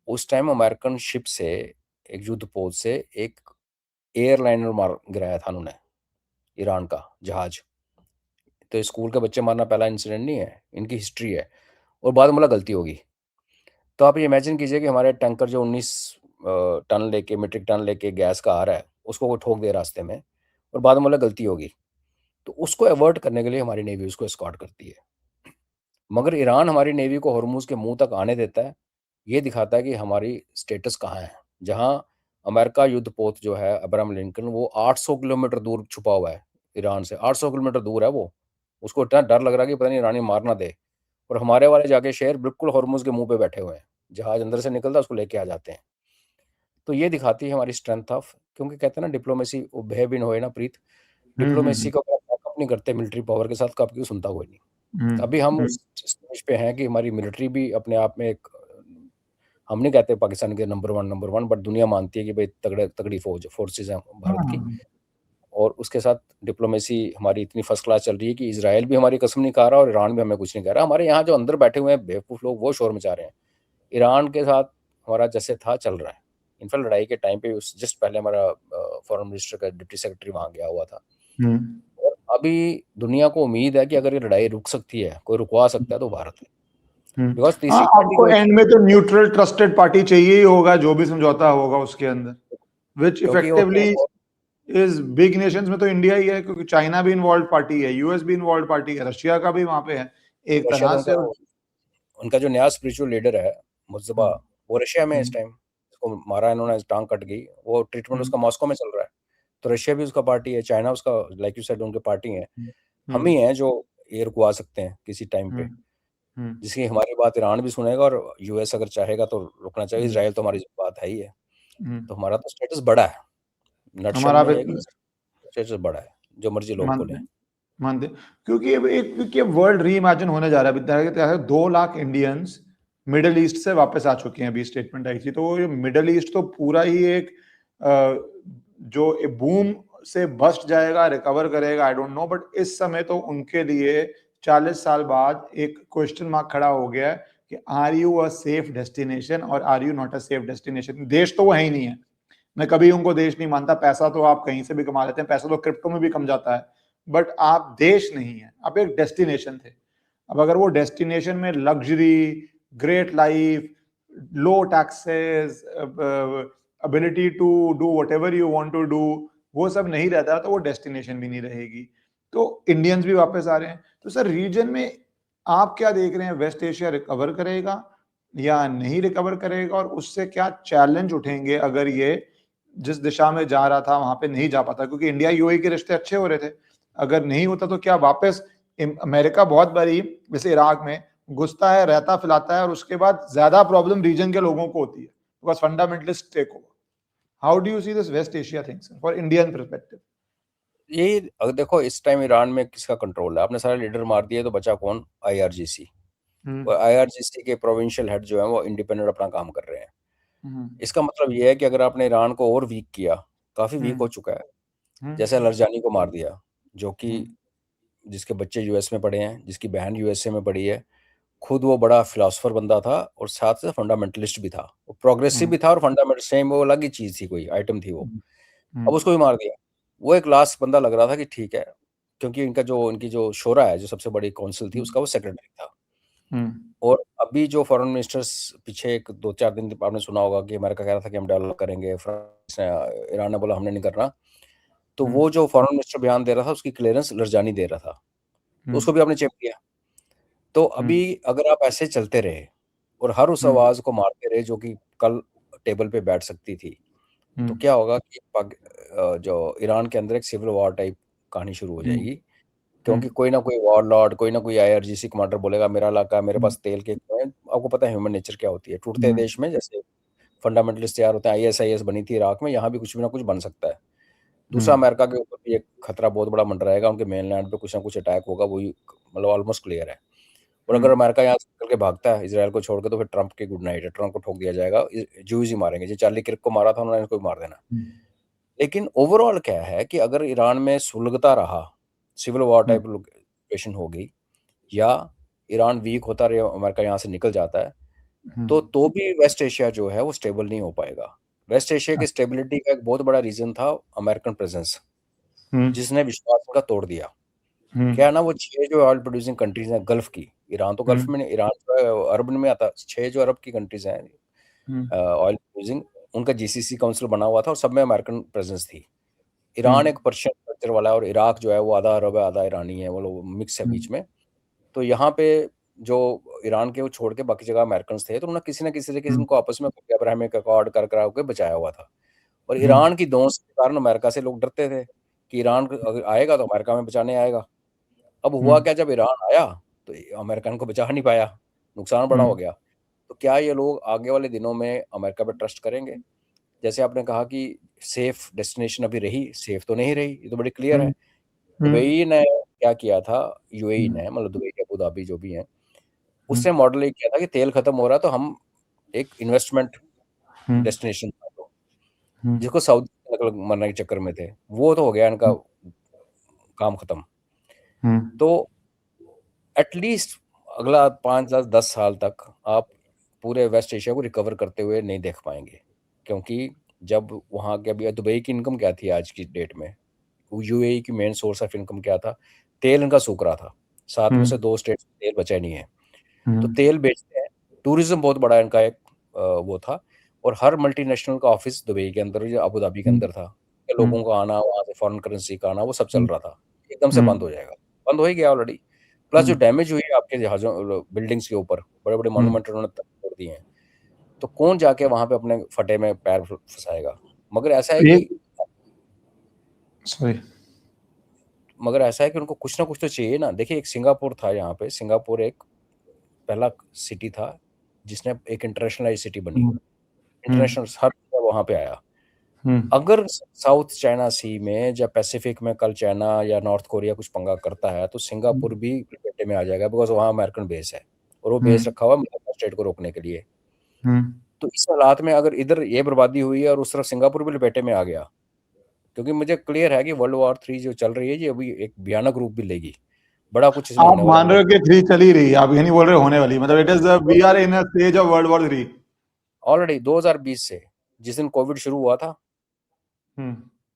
B: उस टाइम अमेरिकन शिप से, एक युद्ध पोत से एक एयरलाइनर मार गिराया था उन्होंने, ईरान का जहाज। तो स्कूल के बच्चे मारना पहला इंसिडेंट नहीं है, इनकी हिस्ट्री है। और बाद में बोला गलती होगी। तो आप ये इमेजिन कीजिए कि हमारे टैंकर जो 19 टन लेके, मीट्रिक टन लेके गैस का आ रहा है, उसको वो ठोक दे रास्ते में, और बाद में बोला गलती होगी। तो उसको अवॉइड करने के लिए हमारी नेवी उसको एस्कॉर्ट करती है। मगर ईरान हमारी नेवी को हॉर्मुज़ के मुंह तक आने देता है। ये दिखाता है कि हमारी स्टेटस कहाँ है। जहाँ अमेरिका युद्धपोत जो है अब्राहम लिंकन, वो 800 किलोमीटर दूर छुपा हुआ है ईरान से, 800 किलोमीटर दूर है वो। उसको इतना डर लग रहा है कि पता नहीं ईरानी मार ना दे, और हमारे वाले जाके शहर बिल्कुल हॉर्मुज़ के मुंह पे बैठे हुए हैं। जहाज अंदर से निकलता है उसको लेके आ जाते हैं। तो ये दिखाती है हमारी स्ट्रेंथ ऑफ, क्योंकि कहते हैं ना डिप्लोमेसी वो भय बिन होए ना प्रीत। डिप्लोमेसी को अगर बैकअप नहीं करते मिलिट्री पावर के साथ, तो आपकी सुनता कोई नहीं। अभी हम उस स्टेज पे हैं कि हमारी मिलिट्री भी अपने आप में एक, हम नहीं कहते पाकिस्तान के नंबर वन, बट दुनिया मानती है कि भाई तगड़े तगड़ी फोर्सेज हैं भारत की। और उसके साथ डिप्लोमेसी हमारी इतनी फर्स्ट क्लास चल रही है कि इजराइल भी हमारी कसम नहीं खा रहा और ईरान भी हमें कुछ नहीं कह रहा। हमारे यहाँ जो अंदर बैठे हुए हैं बेवकूफ़ लोग वो शोर मचा रहे हैं। ईरान के साथ हमारा जैसे था चल रहा है। इनफैक्ट लड़ाई के टाइम पे उस जस्ट पहले हमारा फॉरेन मिनिस्टर का डिप्टी सेक्रेटरी वहाँ गया हुआ था। और अभी दुनिया को उम्मीद है कि अगर ये लड़ाई रुक सकती है, कोई रुकवा सकता है, तो भारत है। बिकॉज
A: हाँ,
B: तीसरी पार्टी
A: आपको
B: कोई,
A: एंड में तो न्यूट्रल ट्रस्टेड पार्टी चाहिए ही होगा, जो भी समझौता होगा उसके अंदर, विच
B: क्योंकि वो
A: इफेक्टिवली इज बिग नेशंस में तो इंडिया ही है, क्योंकि चाइना भी इन्वॉल्व पार्टी है, यूएस भी इन्वॉल्व पार्टी है, रशिया का भी वहां पे है एक
B: रशिया
A: तरह
B: तो
A: से।
B: उनका जो नया स्पिरिचुअल लीडर है मुज्तबा,
A: हम्म,
B: वो रशिया में है इस
A: हम्म,
B: टाइम। उसको मारा इन्होंने, टांग कट गई, वो ट्रीटमेंट
A: हम्म,
B: उसका मॉस्को में चल रहा है। तो रशिया भी उसका पार्टी है, चाइना उसका, लाइक यू सेड, उनके पार्टी है।
A: हम्म,
B: हम ही
A: हम्म,
B: हैं जो ये रुकवा सकते हैं किसी टाइम पे,
A: हम्म, हम्म,
B: जिसकी हमारी बात ईरान भी सुनेगा, और यूएस अगर चाहेगा तो रुकना चाहिए।
A: हम्म,
B: इसराइल तो हमारी बात है ही है।
A: हम्म।
B: तो हमारा तो स्टेटस बड़ा है। नटशल
A: हमारा
B: में
A: भी
B: ये है कि स्टेटस बड़ा है, जो मर्जी लोग
A: मानते
B: बोले।
A: हैं, मानते हैं। क्योंकि अब एक, क्योंकि वर्ल्ड री इमेजिन होने जा रहा है, 2 लाख इंडियंस मिडल ईस्ट से वापस आ चुकी हैं, अभी स्टेटमेंट आई थी। तो ये मिडल ईस्ट तो पूरा ही एक जो बूम से बस्ट जाएगा, रिकवर करेगा, आई डोंट नो, बट इस समय तो उनके लिए 40 साल बाद एक क्वेश्चन मार्क खड़ा हो गया है कि are you a safe destination और are you not a safe destination. देश तो वो है ही नहीं है, मैं कभी उनको देश नहीं मानता। पैसा तो आप कहीं से भी कमा लेते हैं, पैसा तो क्रिप्टो में भी कम जाता है, बट आप देश नहीं है, आप एक डेस्टिनेशन थे। अब अगर वो डेस्टिनेशन में luxury, great life, low taxes, ability to do whatever you want to do, वो सब नहीं रहता तो वो डेस्टिनेशन भी नहीं रहेगी। तो इंडियंस भी वापस आ रहे हैं। तो सर रीजन में आप क्या देख रहे हैं, वेस्ट एशिया रिकवर करेगा या नहीं रिकवर करेगा, और उससे क्या चैलेंज उठेंगे अगर ये जिस दिशा में जा रहा था वहां पे नहीं जा पाता? क्योंकि इंडिया यूएई के रिश्ते अच्छे हो रहे थे, अगर नहीं होता तो क्या वापस अमेरिका बहुत बारी जैसे इराक में घुसता है, रहता फिलाता है, और उसके बाद ज्यादा प्रॉब्लम रीजन के लोगों को होती है, because fundamentalist take over. How do you see this West Asia things for Indian perspective?
B: यही अगर देखो इस टाइम ईरान में किसका कंट्रोल है? आपने सारे लीडर मार दिए तो बचा कौन? आईआरजीसी। और आईआरजीसी के प्रोविंशियल हेड जो है वो इंडिपेंडेंट अपना काम कर रहे हैं। इसका मतलब ये है कि अगर आपने ईरान को और वीक किया, काफी वीक हो चुका है। जैसे लरजानी को मार दिया, जो कि जिसके बच्चे यूएस में पढ़े हैं, जिसकी बहन यूएसए में पढ़ी है, खुद वो बड़ा फिलोसफर बंदा था और साथ से फंडामेंटलिस्ट भी था, वो प्रोग्रेसिव भी था और फंडामेंटल सेम, वो अलग ही चीज थी, कोई आइटम थी वो। अब उसको भी मार दिया। वो एक लास्ट बंदा लग रहा था कि ठीक है, क्योंकि इनकी जो शोरा है, जो सबसे बड़ी काउंसिल थी, उसका वो सेक्रेटरी था। और अभी जो फॉरेन मिनिस्टर्स पीछे एक 2-4 दिन आपने सुना होगा कि अमेरिका कह रहा था कि हम डेवलप करेंगे, फ्रांस ने, ईरान ने बोला हमने नहीं करना। तो वो जो फॉरेन मिनिस्टर बयान दे रहा था उसकी क्लियरेंस लरजानी दे रहा था, तो उसको भी आपने चेप किया। तो अभी अगर आप ऐसे चलते रहे और हर उस आवाज को मारते रहे जो कि कल टेबल पे बैठ सकती थी, तो क्या होगा कि जो ईरान के अंदर एक सिविल वॉर टाइप कहानी शुरू हो जाएगी, क्योंकि कोई ना कोई वॉरलॉर्ड, कोई ना कोई आईआरजीसी कमांडर बोलेगा मेरा इलाका, मेरे पास तेल के कुएं हैं। आपको पता है ह्यूमन नेचर क्या होती है, टूटते देश में जैसे फंडामेंटलिस्ट तैयार होते हैं। आईएसआईएस बनी थी इराक में, यहाँ भी कुछ भी ना कुछ बन सकता है। दूसरा, अमेरिका के ऊपर भी एक खतरा बहुत बड़ा मंडराएगा, उनके मेनलैंड पे कुछ ना कुछ अटैक होगा, वो मतलब ऑलमोस्ट क्लियर है। और अगर अमेरिका यहाँ से निकल के भागता है इसराइल को छोड़ के, तो फिर ट्रंप की गुड नाइट है, ट्रंप को ठोक दिया जाएगा, जूस ही मारेंगे। जो चार्ली किर्क को मारा था उन्होंने, इसको भी मार देना। लेकिन ओवरऑल क्या है कि अगर ईरान में सुलगता रहा, सिविल वॉर टाइप सिचुएशन हो गई, या ईरान वीक होता रहे, अमेरिका यहाँ से निकल जाता है, तो भी वेस्ट एशिया जो है वो स्टेबल नहीं हो पाएगा। वेस्ट एशिया की स्टेबिलिटी का एक बहुत बड़ा रीजन था अमेरिकन प्रेजेंस, जिसने विश्वास का तोड़ दिया। क्या है ना, वो 6 जो ऑयल प्रोड्यूसिंग कंट्रीज हैं गल्फ की, ईरान तो गल्फ में नहीं, ईरान जो है अरब में आता, 6 जो अरब की कंट्रीज हैं ऑयल प्रोड्यूसिंग, उनका जीसीसी काउंसिल बना हुआ था और सब में अमेरिकन प्रेजेंस थी। ईरान एक पर्शियन कल्चर वाला है और इराक जो है वो आधा अरब है आधा ईरानी है, वो लोग मिक्स है बीच में। तो यहाँ पे जो ईरान के वो छोड़ के बाकी जगह अमेरिकन थे, तो उन्होंने किसी ना किसी तरीके से उनको आपस में अब्राहमिक अकॉर्ड कर करा के बचाया हुआ था। और ईरान की दोस्त के कारण अमेरिका से लोग डरते थे कि ईरान अगर आएगा तो अमेरिका में बचाने आएगा। अब हुआ क्या, जब ईरान आया तो अमेरिकन को बचा नहीं पाया, नुकसान बड़ा हो गया। तो क्या ये लोग आगे वाले दिनों में अमेरिका पे ट्रस्ट करेंगे? जैसे आपने कहा कि सेफ डेस्टिनेशन अभी रही, सेफ तो नहीं रही, ये तो बड़ी क्लियर है। दुबई ने क्या किया था, यूएई ने, मतलब दुबई के अबू धाबी जो भी हैं, उसने मॉडल ये किया था कि तेल खत्म हो रहा है तो हम एक इन्वेस्टमेंट डेस्टिनेशन था, तो जिसको सऊदी नकल मरने के चक्कर में थे, वो तो हो गया इनका काम खत्म। तो एटलीस्ट अगला 5-10 साल तक आप पूरे वेस्ट एशिया को रिकवर करते हुए नहीं देख पाएंगे, क्योंकि जब वहाँ के, अभी दुबई की इनकम क्या थी आज की डेट में, यूएई की मेन सोर्स ऑफ इनकम क्या था? तेल इनका सूख रहा था, 7 में से 2 स्टेट तेल बचा नहीं है, तो तेल बेचते हैं। टूरिज्म बहुत बड़ा इनका एक वो था, और हर मल्टीनेशनल का ऑफिस दुबई के अंदर या अबू धाबी के अंदर था। लोगों का आना, वहाँ से फॉरेन करेंसी का आना, वो सब चल रहा था। एकदम से बंद हो जाएगा, बंद हो ही गया ऑलरेडी। प्लस जो डैमेज हुई है आपके जहाजों, बिल्डिंग्स के ऊपर बड़े बड़े मॉन्यूमेंट उन्होंने तोड़ दिए हैं, तो कौन जाके वहां पे अपने फटे में पैर फंसाएगा? मगर ऐसा है कि
A: सॉरी
B: मगर ऐसा है कि उनको कुछ ना कुछ तो चाहिए ना। देखिए, एक सिंगापुर था, यहाँ पे सिंगापुर एक पहला सिटी था जिसने एक इंटरनेशनलाइज सिटी बनी, इंटरनेशनल हर वहां पे आया। अगर साउथ चाइना सी में या पैसिफिक में कल चाइना या नॉर्थ कोरिया कुछ पंगा करता है, तो सिंगापुर भी क्रिकेट में आ जाएगा, बिकॉज वहाँ अमेरिकन बेस है, और वो बेस रखा हुआ है मलाबार स्ट्रेट को रोकने के लिए।
A: हम्म।
B: तो इस हालात में अगर इधर ये बर्बादी हुई है और उस तरफ सिंगापुर भी लपेटे में आ गया, क्योंकि मुझे क्लियर है कि वर्ल्ड वॉर 3 जो चल रही है ये अभी एक भयानक रूप भी लेगी, बड़ा कुछ इसमें
A: आप
B: होने वाला
A: मान रहे
B: मुझे
A: हो कि 3 चली रही है, आप ये नहीं बोल रहे होने वाली, मतलब it is we are in a stage of world war 3।
B: Already 2020 से जिस दिन कोविड शुरू हुआ था,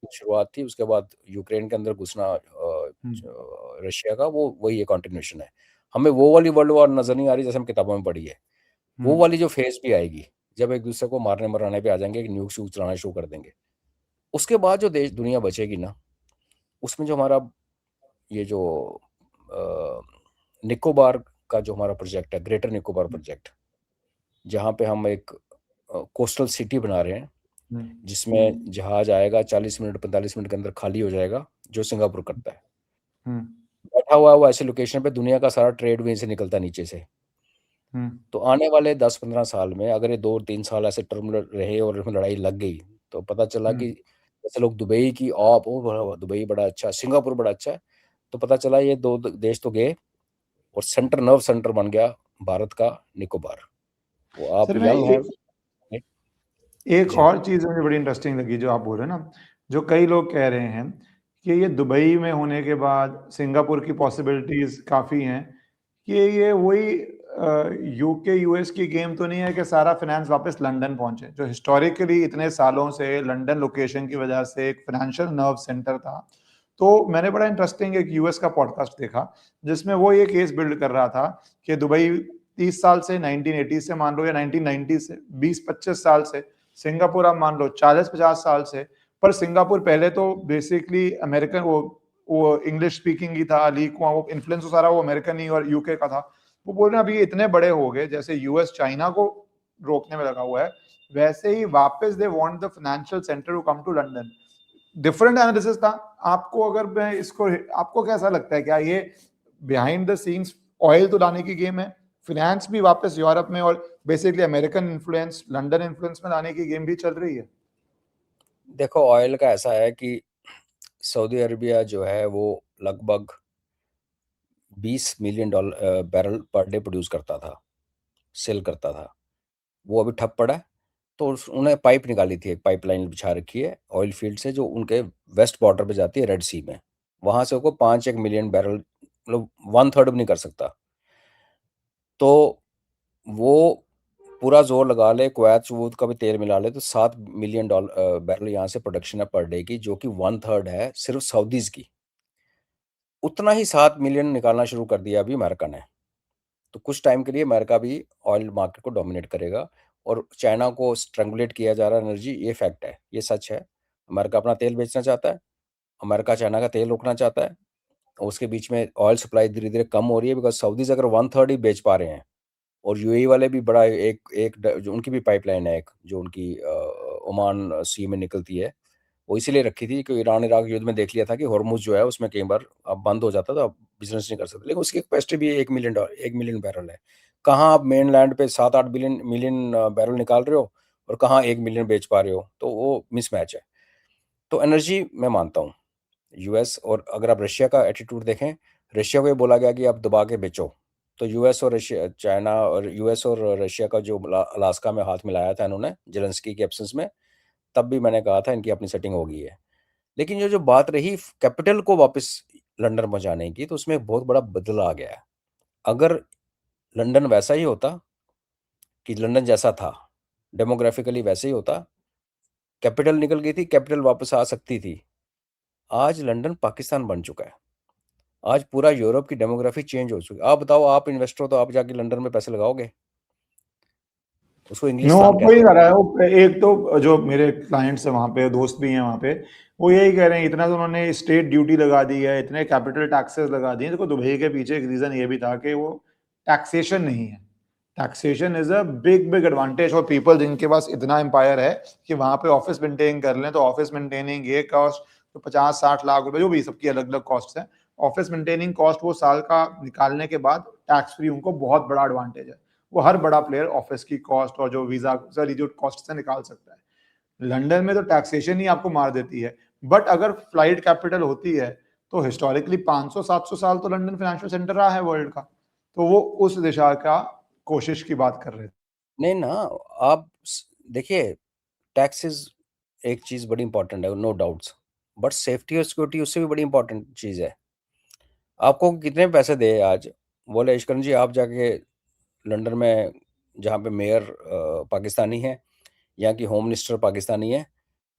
B: शुरुआत थी, उसके बाद यूक्रेन के अंदर घुसना रशिया का, वो वही कंटिन्यूएशन है। हमें वो वाली वर्ल्ड वॉर नजर नहीं आ रही जैसे हम किताबों में पढ़ी है। वो वाली जो फेज भी आएगी जब एक दूसरे को मारने मराने पे आ जाएंगे, न्यूक श्यूक चलाना शुरू कर देंगे, उसके बाद जो देश दुनिया बचेगी ना, उसमें जो हमारा ये जो निकोबार का जो हमारा प्रोजेक्ट है, ग्रेटर निकोबार प्रोजेक्ट, जहाँ पे हम एक कोस्टल सिटी बना रहे हैं, जिसमें जहाज आएगा 40 मिनट 45 मिनट के अंदर खाली हो जाएगा, जो सिंगापुर करता है। बैठा हुआ है वो ऐसी लोकेशन पे, दुनिया का सारा ट्रेड वहीं से निकलता है नीचे से। तो आने वाले 10-15 साल में अगर ये 2-3 साल ऐसे टर्म रहे और इसमें लड़ाई लग गई, तो पता चला कि जैसे लोग दुबई की आप ओ दुबई बड़ा अच्छा, सिंगापुर बड़ा अच्छा है, तो पता चला ये 2 देश तो गए और सेंटर नर्व सेंटर बन गया भारत का निकोबार। वो आप
A: सर मैं
B: यंग हैं।
A: एक
B: जी।
A: और चीज मुझे बड़ी इंटरेस्टिंग लगी जो आप बोल रहे हैं ना, जो कई लोग कह रहे हैं कि ये दुबई में होने के बाद सिंगापुर की पॉसिबिलिटीज काफी हैं, कि ये वही यूके यूएस की गेम तो नहीं है कि सारा फाइनेंस वापस लंदन पहुंचे, जो हिस्टोरिकली इतने सालों से लंदन लोकेशन की वजह से एक फाइनेंशियल नर्व सेंटर था। तो मैंने बड़ा इंटरेस्टिंग एक यूएस का पॉडकास्ट देखा जिसमें वो ये केस बिल्ड कर रहा था कि दुबई 30 साल से 1980 से मान लो या 1990 से 20-25 साल से, सिंगापुर आप मान लो 40-50 साल से, पर सिंगापुर पहले तो बेसिकली अमेरिकन वो इंग्लिश स्पीकिंग ही था, ली कुआं वो इन्फ्लुएंस सारा वो अमेरिकन ही और यूके का था। वो बोल रहे हैं अभी ये इतने बड़े हो गए, जैसे यूएस चाइना को रोकने में लगा हुआ है, वैसे ही वापस they want the financial centre to come to London. Different analysis था। आपको अगर मैं इसको, आपको कैसा लगता है, क्या ये बिहाइंड द सीन्स ऑयल तो लाने की गेम है, फिनेंस भी वापस यूरोप में और basically American influence London influence में लाने की गेम भी चल रही है?
B: देखो ऑयल का ऐसा है कि सऊदी अरेबिया जो है वो लगभग 20 million barrel per day produce करता था, सेल करता था। वो अभी ठप पड़ा है, तो उन्हें पाइप निकाली थी, एक पाइपलाइन बिछा रखी है ऑयल फील्ड से जो उनके वेस्ट बॉर्डर पे जाती है रेड सी में। वहां से वो 5-1 मिलियन बैरल, मतलब 1/3 भी नहीं कर सकता। तो वो पूरा जोर लगा ले, कुवैत वूत का भी तेल मिला ले, तो 7 मिलियन बैरल यहाँ से प्रोडक्शन है पर डे की, जो कि 1/3 है सिर्फ सऊदीज की। उतना ही 7 मिलियन निकालना शुरू कर दिया अभी अमेरिका ने। तो कुछ टाइम के लिए अमेरिका भी ऑयल मार्केट को डोमिनेट करेगा और चाइना को स्ट्रैंगुलेट किया जा रहा है एनर्जी, ये फैक्ट है, ये सच है। अमेरिका अपना तेल बेचना चाहता है, अमेरिका चाइना का तेल रोकना चाहता है, और उसके बीच में ऑयल सप्लाई धीरे धीरे कम हो रही है, बिकॉज सऊदीज अगर 1/3 ही बेच पा रहे हैं, और यूएई वाले भी बड़ा जो उनकी भी पाइपलाइन है एक, जो उनकी ओमान सी में निकलती है, वो इसीलिए रखी थी कि ईरान इराक युद्ध में देख लिया था कि हॉर्मुज जो है उसमें कई बार अब बंद हो जाता था, अब बिजनेस नहीं कर सकते, लेकिन उसकी कैपेसिटी भी 1 मिलियन बैरल है। कहाँ आप मेन लैंड पे 7-8 मिलियन बैरल निकाल रहे हो और कहाँ 1 मिलियन बेच पा रहे हो, तो वो मिसमैच है। तो एनर्जी मैं मानता हूँ यूएस, और अगर आप रशिया का एटीट्यूड देखें, रशिया को ये बोला गया कि आप दबा के बेचो, तो यूएस और रशिया, चाइना और यूएस और रशिया का जो अलास्का में हाथ मिलाया था इन्होंने जेलेंस्की के एब्सेंस में, तब भी मैंने कहा था इनकी अपनी सेटिंग हो गई है। लेकिन ये जो बात रही कैपिटल को वापस लंदन पहुंचाने की, तो उसमें एक बहुत बड़ा बदलाव आ गया है। अगर लंदन वैसा ही होता कि लंदन जैसा था, डेमोग्राफिकली वैसे ही होता, कैपिटल निकल गई थी, कैपिटल वापस आ सकती थी। आज लंदन पाकिस्तान बन चुका है। आज पूरा यूरोप की डेमोग्राफी चेंज हो चुकी है। आप बताओ, आप इन्वेस्टर हो तो आप जाके लंदन में पैसे लगाओगे? उसको
A: नो,
B: इंग्लिस्तान
A: अब वही
B: कहते हैं।
A: कर रहा है वो। एक तो जो मेरे क्लाइंट्स हैं वहाँ पे, दोस्त भी हैं वहाँ पे, वो यही कह रहे हैं इतना तो उन्होंने स्टेट ड्यूटी लगा दी है, इतने कैपिटल टैक्सेस लगा दिए। देखो दुबई के पीछे एक रीजन ये भी था कि वो टैक्सेशन नहीं है। Taxation is a big big advantage for people जिनके पास इतना एम्पायर है कि वहाँ पे ऑफिस मेंटेन कर लें, तो ऑफिस मेंटेनिंग ये कॉस्ट तो 50-60 लाख रुपए, जो भी सबकी अलग अलग कॉस्ट है, ऑफिस मेंटेनिंग कॉस्ट वो साल का निकालने के बाद टैक्स फ्री, उनको बहुत बड़ा एडवांटेज है। वो हर बड़ा प्लेयर ऑफिस की कॉस्ट और जो वीजा सारी जो कॉस्ट से निकाल सकता है। लंदन में तो टैक्सेशन ही आपको मार देती है। बट अगर फ्लाइट कैपिटल होती है, तो हिस्टोरिकली 500-700 साल तो लंदन फाइनेंशियल सेंटर रहा है वर्ल्ड का, तो वो उस दिशा का कोशिश की बात कर रहे थे।
B: नहीं ना, आप देखिए, टैक्सेस एक चीज बड़ी इंपॉर्टेंट है, नो डाउट्स, बट सेफ्टी और सिक्योरिटी उससे भी बड़ी इंपॉर्टेंट चीज है। आपको कितने पैसे दे आज, बोले इश्करण जी आप जाके लंदन में, जहाँ पे मेयर पाकिस्तानी है, यहाँ की होम मिनिस्टर पाकिस्तानी है,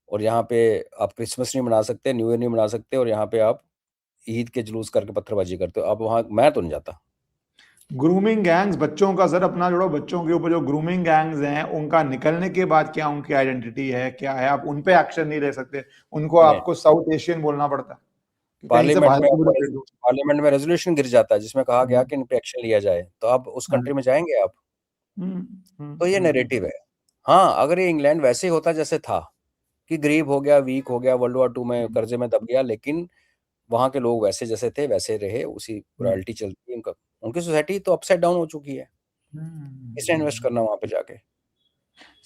B: और यहाँ पे आप क्रिसमस नहीं मना सकते, न्यू ईयर नहीं मना सकते, और यहाँ पे आप ईद के जुलूस करके पत्थरबाजी करते हो, आप वहाँ, मैं तो नहीं जाता।
A: ग्रूमिंग गैंग्स, बच्चों का सर अपना जोड़ो, बच्चों के ऊपर जो ग्रूमिंग गैंग्स हैं उनका निकलने के बाद क्या उनकी आइडेंटिटी है, क्या है, आप उन पे एक्शन नहीं ले सकते। उनको
B: नहीं,
A: आपको साउथ एशियन बोलना पड़ता है कि कहीं से
B: पार्लियामेंट
A: बाहर
B: में
A: को भी
B: आपका
A: लपेट दो।
B: पार्लियामेंट में रेजोल्यूशन गिर जाता है जिसमें कहा गया
A: हम्म,
B: कि इन पे एक्शन लिया जाए, तो आप उस
A: हाँ,
B: कंट्री में जाएंगे आप?
A: हम्म,
B: तो ये नैरेटिव है। हाँ, अगर ये इंग्लैंड वैसे ही होता जैसे था, कि गरीब हो गया, वीक हो गया, वर्ल्ड वॉर 2 में कर्जे में दब गया, लेकिन वहाँ के लोग वैसे जैसे थे वैसे रहे, उसी
A: हम्म,
B: रॉयल्टी चलती है उनका, उनकी सोसाइटी तो अपसाइड डाउन हो चुकी है। किसने इन्वेस्ट
A: हम्म।
B: करना वहाँ पे जाके?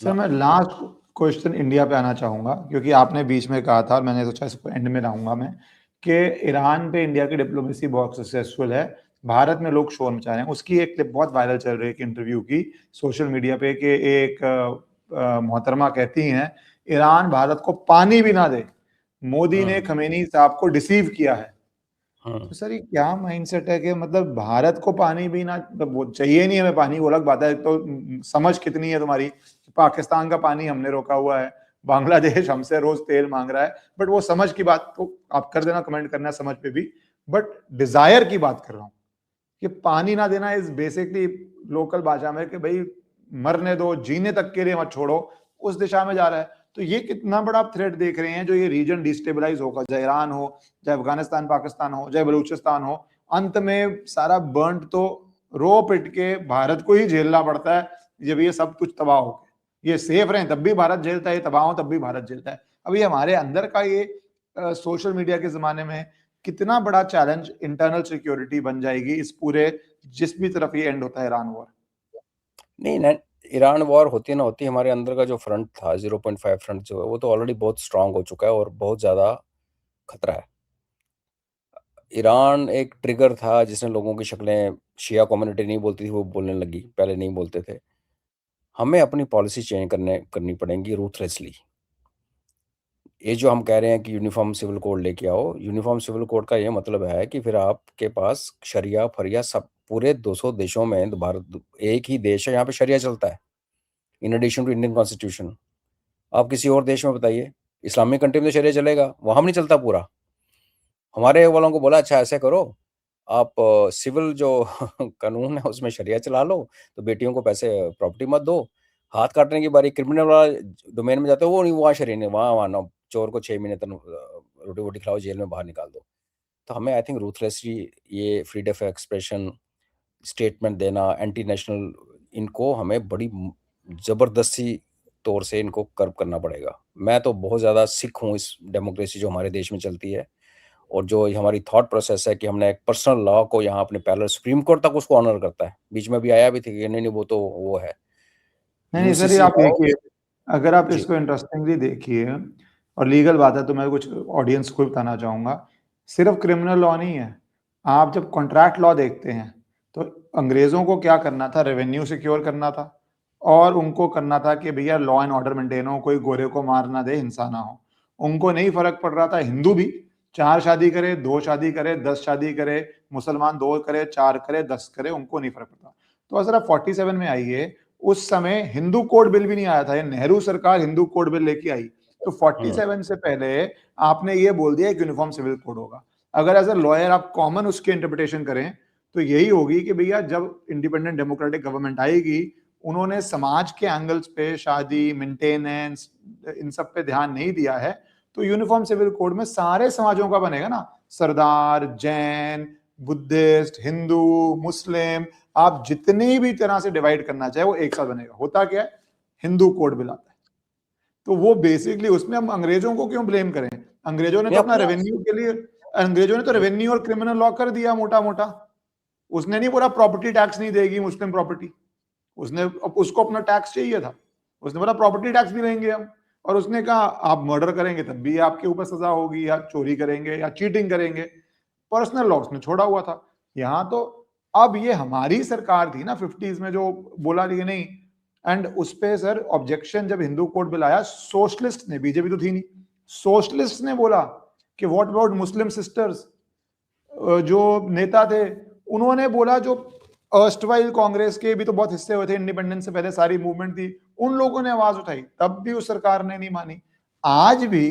A: सर
B: ना।
A: मैं लास्ट क्वेश्चन इंडिया पे आना चाहूंगा, क्योंकि आपने बीच में कहा था और मैंने सोचा इसको एंड में लाऊंगा मैं, कि ईरान पे इंडिया की डिप्लोमेसी बहुत सक्सेसफुल है, भारत में लोग शोर मचा रहे हैं। उसकी एक क्लिप बहुत वायरल चल रही है, एक इंटरव्यू की सोशल मीडिया पे, कि एक मोहतरमा कहती हैं ईरान भारत को पानी भी ना दे, मोदी ने
B: हम्म
A: खमेनी साहब को डिसीव किया है।
B: हम्म
A: तो सर ये क्या माइंडसेट है कि मतलब भारत को पानी भी ना, मतलब वो चाहिए नहीं हमें पानी, वो अलग बात है, तो समझ कितनी है तुम्हारी, पाकिस्तान का पानी हमने रोका हुआ है, बांग्लादेश हमसे रोज तेल मांग रहा है, बट वो समझ की बात तो आप कर देना, कमेंट करना समझ पे भी, बट डिजायर की बात कर रहा हूँ कि पानी ना देना इज बेसिकली लोकल भाषा में कि भाई मरने दो, जीने तक के लिए मत छोड़ो, उस दिशा में जा रहा है। तो ये कितना बड़ा आप थ्रेट देख रहे हैं, जो ये रीजन डिस्टेबलाइज होगा, चाहे ईरान हो, चाहे अफगानिस्तान पाकिस्तान हो, चाहे बलूचिस्तान हो, अंत में सारा बर्न तो रो पिट के भारत को ही झेलना पड़ता है जब ये सब कुछ तबाह हो गया। ये सेफ रहे तब भी भारत झेलता है, तबाह हो तब भी भारत झेलता है। अब ये हमारे अंदर का ये सोशल मीडिया के जमाने में कितना बड़ा चैलेंज इंटरनल सिक्योरिटी बन जाएगी इस पूरे, जिस भी तरफ ये एंड होता है ईरान वॉर।
B: नहीं ना, ईरान वॉर होती ना होती, हमारे अंदर का जो फ्रंट था 0.5 फ्रंट जो है वो तो ऑलरेडी बहुत स्ट्रांग हो चुका है और बहुत ज़्यादा खतरा है। ईरान एक ट्रिगर था जिसने लोगों की शक्लें, शिया कम्युनिटी नहीं बोलती थी वो बोलने लगी, पहले नहीं बोलते थे। हमें अपनी पॉलिसी चेंज करनी पड़ेगी रूथलेसली। ये जो हम कह रहे हैं कि यूनिफॉर्म सिविल कोड लेके आओ, यूनिफॉर्म सिविल कोड का ये मतलब है कि फिर आपके पास शरिया फरिया सब पूरे 200 देशों में, तो भारत एक ही देश है यहाँ पे शरिया चलता है, in addition to Indian constitution. आप किसी और देश में बताइए, इस्लामिक कंट्री में तो शरिया चलेगा, वहाँ नहीं चलता पूरा। हमारे वालों को बोला अच्छा ऐसे करो, आप सिविल जो कानून है उसमें शरिया चला लो, तो बेटियों को पैसे प्रॉपर्टी मत दो। हाथ काटने की बारी क्रिमिनल वाला डोमेन में जाते हो, वो नहीं, वहाँ शरिया नहीं, वहाँ वहाँ चोर को 6 महीने तक रोटी वोटी खिलाओ, जेल में बाहर निकाल दो। तो हमें आई थिंक रूथलेसली ये फ्रीडम ऑफ एक्सप्रेशन, स्टेटमेंट देना, एंटी नेशनल, इनको हमें बड़ी ज़बरदस्ती तौर से इनको कर्व करना पड़ेगा। मैं तो बहुत ज़्यादा सिख हूँ इस डेमोक्रेसी जो हमारे देश में चलती है, और जो हमारी थॉट प्रोसेस है कि हमने एक पर्सनल लॉ को यहाँ अपने पैरेलल, सुप्रीम कोर्ट तक उसको ऑनर करता है। बीच में भी आया भी थी कि नहीं नहीं वो तो वो है,
A: नहीं नहीं सर, ये
B: यूसीसी
A: आप
B: लाओ।
A: देखिए, अगर आप
B: जी।
A: इसको इंटरेस्टिंगली देखिए, और लीगल बात है तो मैं कुछ ऑडियंस को बताना चाहूंगा, सिर्फ क्रिमिनल लॉ नहीं है। आप जब कॉन्ट्रैक्ट लॉ देखते हैं तो अंग्रेजों को क्या करना था, रेवेन्यू सिक्योर करना था, और उनको करना था कि भैया लॉ एंड ऑर्डर मेंटेन हो, कोई गोरे को मार ना दे, हिंसा ना हो। उनको नहीं फर्क पड़ रहा था, हिंदू भी 4 शादी करे, 2 शादी करे, 10 शादी करे, मुसलमान 2 करे, 4 करे, 10 करे, उनको नहीं फर्क पड़ता। तो अगर आप 47 में आइए, उस समय हिंदू कोड बिल भी नहीं आया था, ये नेहरू सरकार हिंदू कोड बिल लेके आई। तो 47 से पहले आपने ये बोल दिया एक यूनिफॉर्म सिविल कोड होगा। अगर एज अ लॉयर आप कॉमन उसकी इंटरप्रिटेशन करें तो यही होगी कि भैया जब इंडिपेंडेंट डेमोक्रेटिक गवर्नमेंट आएगी, उन्होंने समाज के एंगल्स पे, शादी, मेंटेनेंस, इन सब पे ध्यान नहीं दिया है, तो यूनिफॉर्म सिविल कोड में सारे समाजों का बनेगा ना, सरदार, जैन, बुद्धिस्ट, हिंदू, मुस्लिम, आप जितनी भी तरह से डिवाइड करना चाहे वो एक साथ बनेगा। होता क्या है, हिंदू कोड बिल आता है, तो वो बेसिकली उसमें हम अंग्रेजों को क्यों ब्लेम करें, अंग्रेजों ने
B: मैं
A: तो अपना
B: अपना
A: रेवेन्यू के लिए, अंग्रेजों ने तो रेवेन्यू और क्रिमिनल लॉ कर दिया मोटा मोटा। उसने नहीं बोला प्रॉपर्टी टैक्स नहीं देगी मुस्लिम प्रॉपर्टी, उसने, उसको अपना टैक्स चाहिए था, उसने बोला प्रॉपर्टी टैक्स भी लेंगे हम, और उसने कहा आप मर्डर करेंगे तब भी आपके ऊपर सजा होगी, या चोरी करेंगे या चीटिंग करेंगे, पर्सनल लॉ उसने छोड़ा हुआ था। यहाँ तो अब ये हमारी सरकार थी ना 50s में जो बोला कि नहीं, एंड उस पे सर ऑब्जेक्शन जब हिंदू कोड बिल आया, सोशलिस्ट ने, बीजेपी तो थी नहीं, सोशलिस्ट ने बोला कि व्हाट अबाउट मुस्लिम सिस्टर्स। जो नेता थे उन्होंने बोला, जो अर्स्टवाइल कांग्रेस के भी तो बहुत हिस्से हुए थे, इंडिपेंडेंस से पहले सारी मूवमेंट थी, उन लोगों ने आवाज उठाई, तब भी उस सरकार ने नहीं मानी। आज भी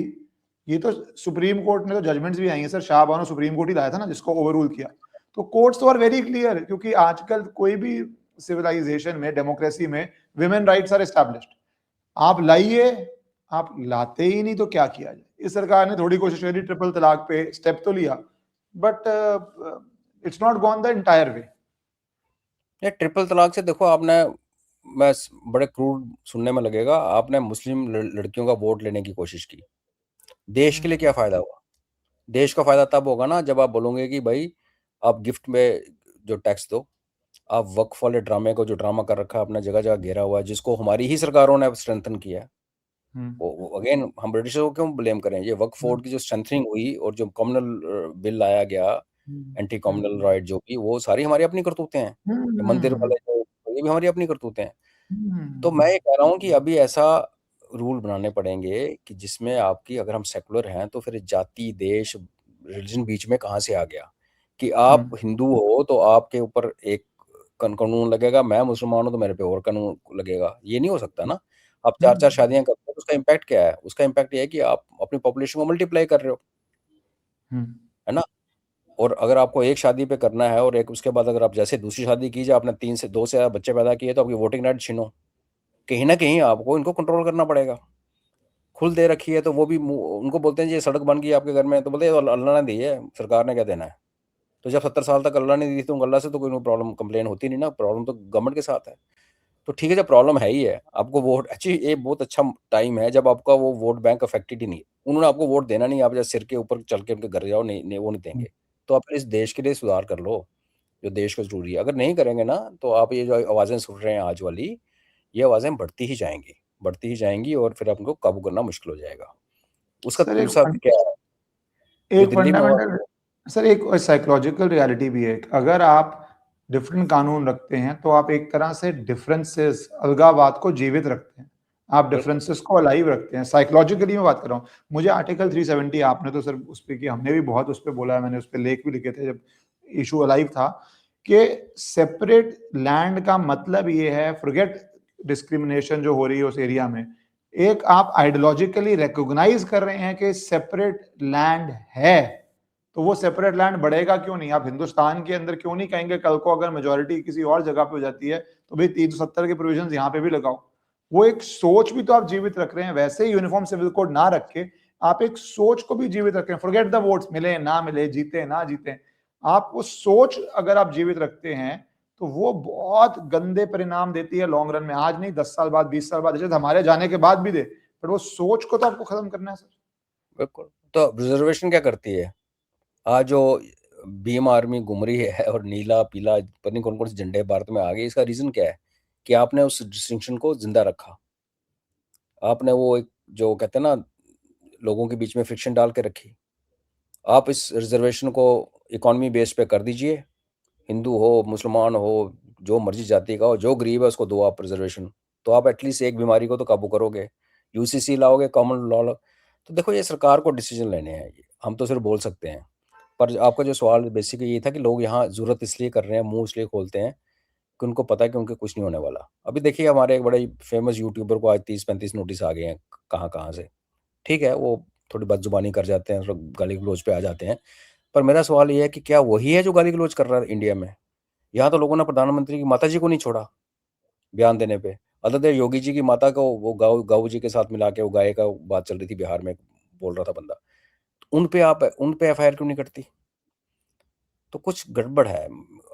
A: ये तो सुप्रीम कोर्ट ने तो जजमेंट्स भी आई हैं सर, शाहबानो सुप्रीम कोर्ट ही लाया था ना जिसको ओवररूल किया। तो कोर्ट्स तो आर वेरी क्लियर, क्योंकि आजकल कोई भी सिविलाइजेशन में, डेमोक्रेसी में विमेन राइट्स आर एस्टैब्लिश्ड। आप लाइए, आप लाते ही नहीं तो क्या किया जाए। इस सरकार ने थोड़ी कोशिश करी, ट्रिपल तलाक पे स्टेप तो लिया, but it's not gone the entire way.
B: ये ट्रिपल तलाक से देखो आपने, मैं बड़े क्रूड सुनने में लगेगा, आपने मुस्लिम लड़कियों का वोट लेने की कोशिश की। देश के लिए क्या फायदा हुआ? देश का फायदा तब होगा ना जब आप बोलोगे कि भाई आप गिफ्ट में जो टैक्स दो, आप वक्फ वाले ड्रामे को, जो ड्रामा कर रखा है अपना जगह जगह घेरा हुआ है, जिसको हमारी ही सरकारों ने स्ट्रेंथन किया है। वो अगेन हम ब्रिटिशर्स को क्यों ब्लेम करें? ये वक्फ बोर्ड की जो स्ट्रेंथनिंग हुई और जो कम्युनल बिल लाया गया, एंटी कम्युनल राइट जो भी, वो सारी हमारी अपनी करतूतें हैं। ये मंदिर वाले जो, ये भी हमारी अपनी करतूतें हैं। तो मैं ये कह रहा हूँ कि अभी ऐसा रूल बनाने पड़ेंगे कि जिसमें आपकी, अगर हम सेकुलर हैं तो फिर जाति, देश, रिलीजन बीच में कहाँ से आ गया कि आप हिंदू हो तो आपके ऊपर एक कानून लगेगा, मैं मुसलमान हूँ तो मेरे पे और कानून लगेगा? ये नहीं हो सकता ना। आप 4-4 शादियां करते हो तो उसका इम्पैक्ट क्या है? उसका इम्पैक्ट ये है कि आप अपनी पॉपुलेशन को मल्टीप्लाई कर रहे हो, है ना। और अगर आपको एक शादी पे करना है और एक उसके बाद अगर आप जैसे दूसरी शादी कीजिए, आपने 2 से ज़्यादा बच्चे पैदा किए तो आपकी वोटिंग राइट छीनो। कहीं ना कहीं आपको इनको कंट्रोल करना पड़ेगा। खुल दे रखी है तो वो भी उनको बोलते हैं जी ये सड़क बन गई आपके घर में, तो बोलते हैं अल्लाह ने दी है, सरकार ने क्या देना है? तो जब 70 साल तक अल्लाह ने दी तो अल्लाह से तो कोई प्रॉब्लम कंप्लेन होती नहीं ना, प्रॉब्लम तो गवर्नमेंट के साथ है। तो ठीक है, जब प्रॉब्लम है ही है, आपको वोट, अच्छी, ये बहुत अच्छा टाइम है जब आपका वो वोट बैंक अफेक्टेड ही नहीं है, उन्होंने आपको वोट देना नहीं, आप जैसे सिर के ऊपर चल के उनके घर जाओ, नहीं, नहीं वो नहीं देंगे। तो आप इस देश के लिए सुधार कर लो, जो देश को जरूरी है। अगर नहीं करेंगे ना तो आप ये जो आवाज़ें सुन रहे हैं आज वाली, ये आवाज़ें बढ़ती ही जाएंगी, बढ़ती ही जाएंगी, और फिर आपको काबू करना मुश्किल हो जाएगा। उसका
A: सर
B: दूसरा क्या है, जो
A: एक
B: दिल्ली में हुआ।
A: फंडामेंटल, सर एक साइकोलॉजिकल रियलिटी भी है। अगर आप डिफरेंट कानून रखते हैं तो आप एक तरह से डिफरेंसेस, अलगाववाद को जीवित रखते हैं, आप
B: बिल्कुल।
A: डिफरेंसेस को अलाइव रखते हैं। साइकोलॉजिकली मैं बात कर रहा हूँ। मुझे आर्टिकल 370, आपने तो सर उस पर, कि हमने भी बहुत उस पर बोला है, मैंने उस पर लेख भी लिखे थे जब इशू अलाइव था, कि सेपरेट लैंड का मतलब ये है, फॉरगेट डिस्क्रिमिनेशन जो हो रही है उस एरिया में, एक आप आइडियोलॉजिकली रिकॉग्नाइज कर रहे हैं कि सेपरेट लैंड है, तो वो सेपरेट लैंड बढ़ेगा क्यों नहीं? आप हिंदुस्तान के अंदर क्यों नहीं कहेंगे कल को अगर मेजोरिटी किसी और जगह पे हो जाती है तो भाई 370 के प्रोविजन यहाँ पे भी लगाओ। वो एक सोच भी तो आप जीवित रख रहे हैं। वैसे ही यूनिफॉर्म सिविल कोड ना रख के आप एक सोच को भी जीवित रख रहे हैं। फॉरगेट द वोट्स, मिले ना मिले, जीते ना जीते, आप वो सोच अगर आप जीवित रखते हैं तो वो बहुत गंदे परिणाम देती है लॉन्ग रन में। आज नहीं, 10 साल बाद, 20 साल बाद, जैसे हमारे जाने के बाद भी दे, पर वो सोच को तो आपको खत्म करना है सर।
B: बिल्कुल। तो रिजर्वेशन क्या करती है? आज जो भीम आर्मी घूम रही है और नीला पीला पता नहीं कौन कौन से झंडे भारत में आ गए, इसका रीजन क्या है? कि आपने उस डिस्टिंक्शन को जिंदा रखा, आपने वो एक जो कहते हैं ना, लोगों के बीच में फ्रिक्शन डाल के रखी। आप इस रिजर्वेशन को इकोनॉमी बेस पे कर दीजिए, हिंदू हो, मुसलमान हो, जो मर्जी जाति का हो, जो गरीब है उसको दो आप रिजर्वेशन, तो आप एटलीस्ट एक बीमारी को तो काबू करोगे। यूसीसी लाओगे, कॉमन लॉ। तो देखो, ये सरकार को डिसीजन लेने हैं, हम तो सिर्फ बोल सकते हैं। पर आपका जो सवाल बेसिकली ये था कि लोग यहाँ जरूरत इसलिए कर रहे हैं, मुंह इसलिए खोलते हैं कि उनको पता है कि उनके कुछ नहीं होने वाला। अभी देखिए, हमारे एक बड़े फेमस यूट्यूबर को आज 30-35 नोटिस आ गए हैं, कहाँ कहाँ से। ठीक है, वो थोड़ी बदजुबानी कर जाते हैं, गाली गलौज पे आ जाते हैं, पर मेरा सवाल ये है कि क्या वही है जो गाली गलौज कर रहा है इंडिया में? यहाँ तो लोगों ने प्रधानमंत्री की माता जी को नहीं छोड़ा बयान देने पे। अदर देन योगी जी की माता को वो गाऊ जी के साथ मिला के वो गाय का बात चल रही थी बिहार में, बोल रहा था बंदा, तो उन पे एफआईआर क्यों नहीं करती? तो कुछ गड़बड़ है, आई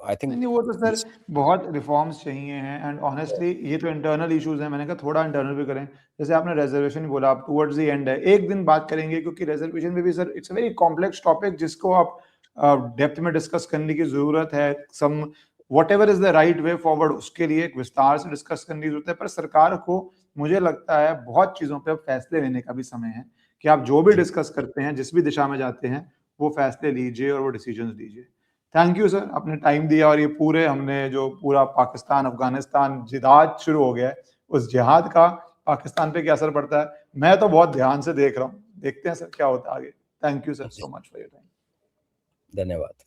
A: नहीं
B: थिंक।
A: नहीं, वो तो सर बहुत रिफॉर्म्स चाहिए हैं, एंड ऑनेस्टली ये तो इंटरनल इश्यूज हैं। मैंने कहा थोड़ा इंटरनल भी करें। जैसे आपने रिजर्वेशन ही बोला, आप टुवर्ड्स द एंड है, एक दिन बात करेंगे, क्योंकि रिजर्वेशन में भी sir it's a very complex topic जिसको आप डेप्थ में डिस्कस करने की जरूरत है। Some what ever is the right way forward, उसके लिए एक विस्तार से डिस्कस करने की जरूरत है। पर सरकार को, मुझे लगता है, बहुत चीजों पर फैसले लेने का भी समय है कि आप जो भी
B: जी।
A: डिस्कस करते हैं, जिस भी दिशा में जाते हैं, वो फैसले लीजिए और वो डिसीजन लीजिए। थैंक यू सर, आपने टाइम दिया और ये पूरे हमने जो पूरा पाकिस्तान अफगानिस्तान जिहाद शुरू हो गया है, उस जिहाद का पाकिस्तान पे क्या असर पड़ता है, मैं तो बहुत ध्यान से देख रहा हूँ। देखते हैं सर क्या होता है आगे। Thank you sir so much for your time.
B: धन्यवाद।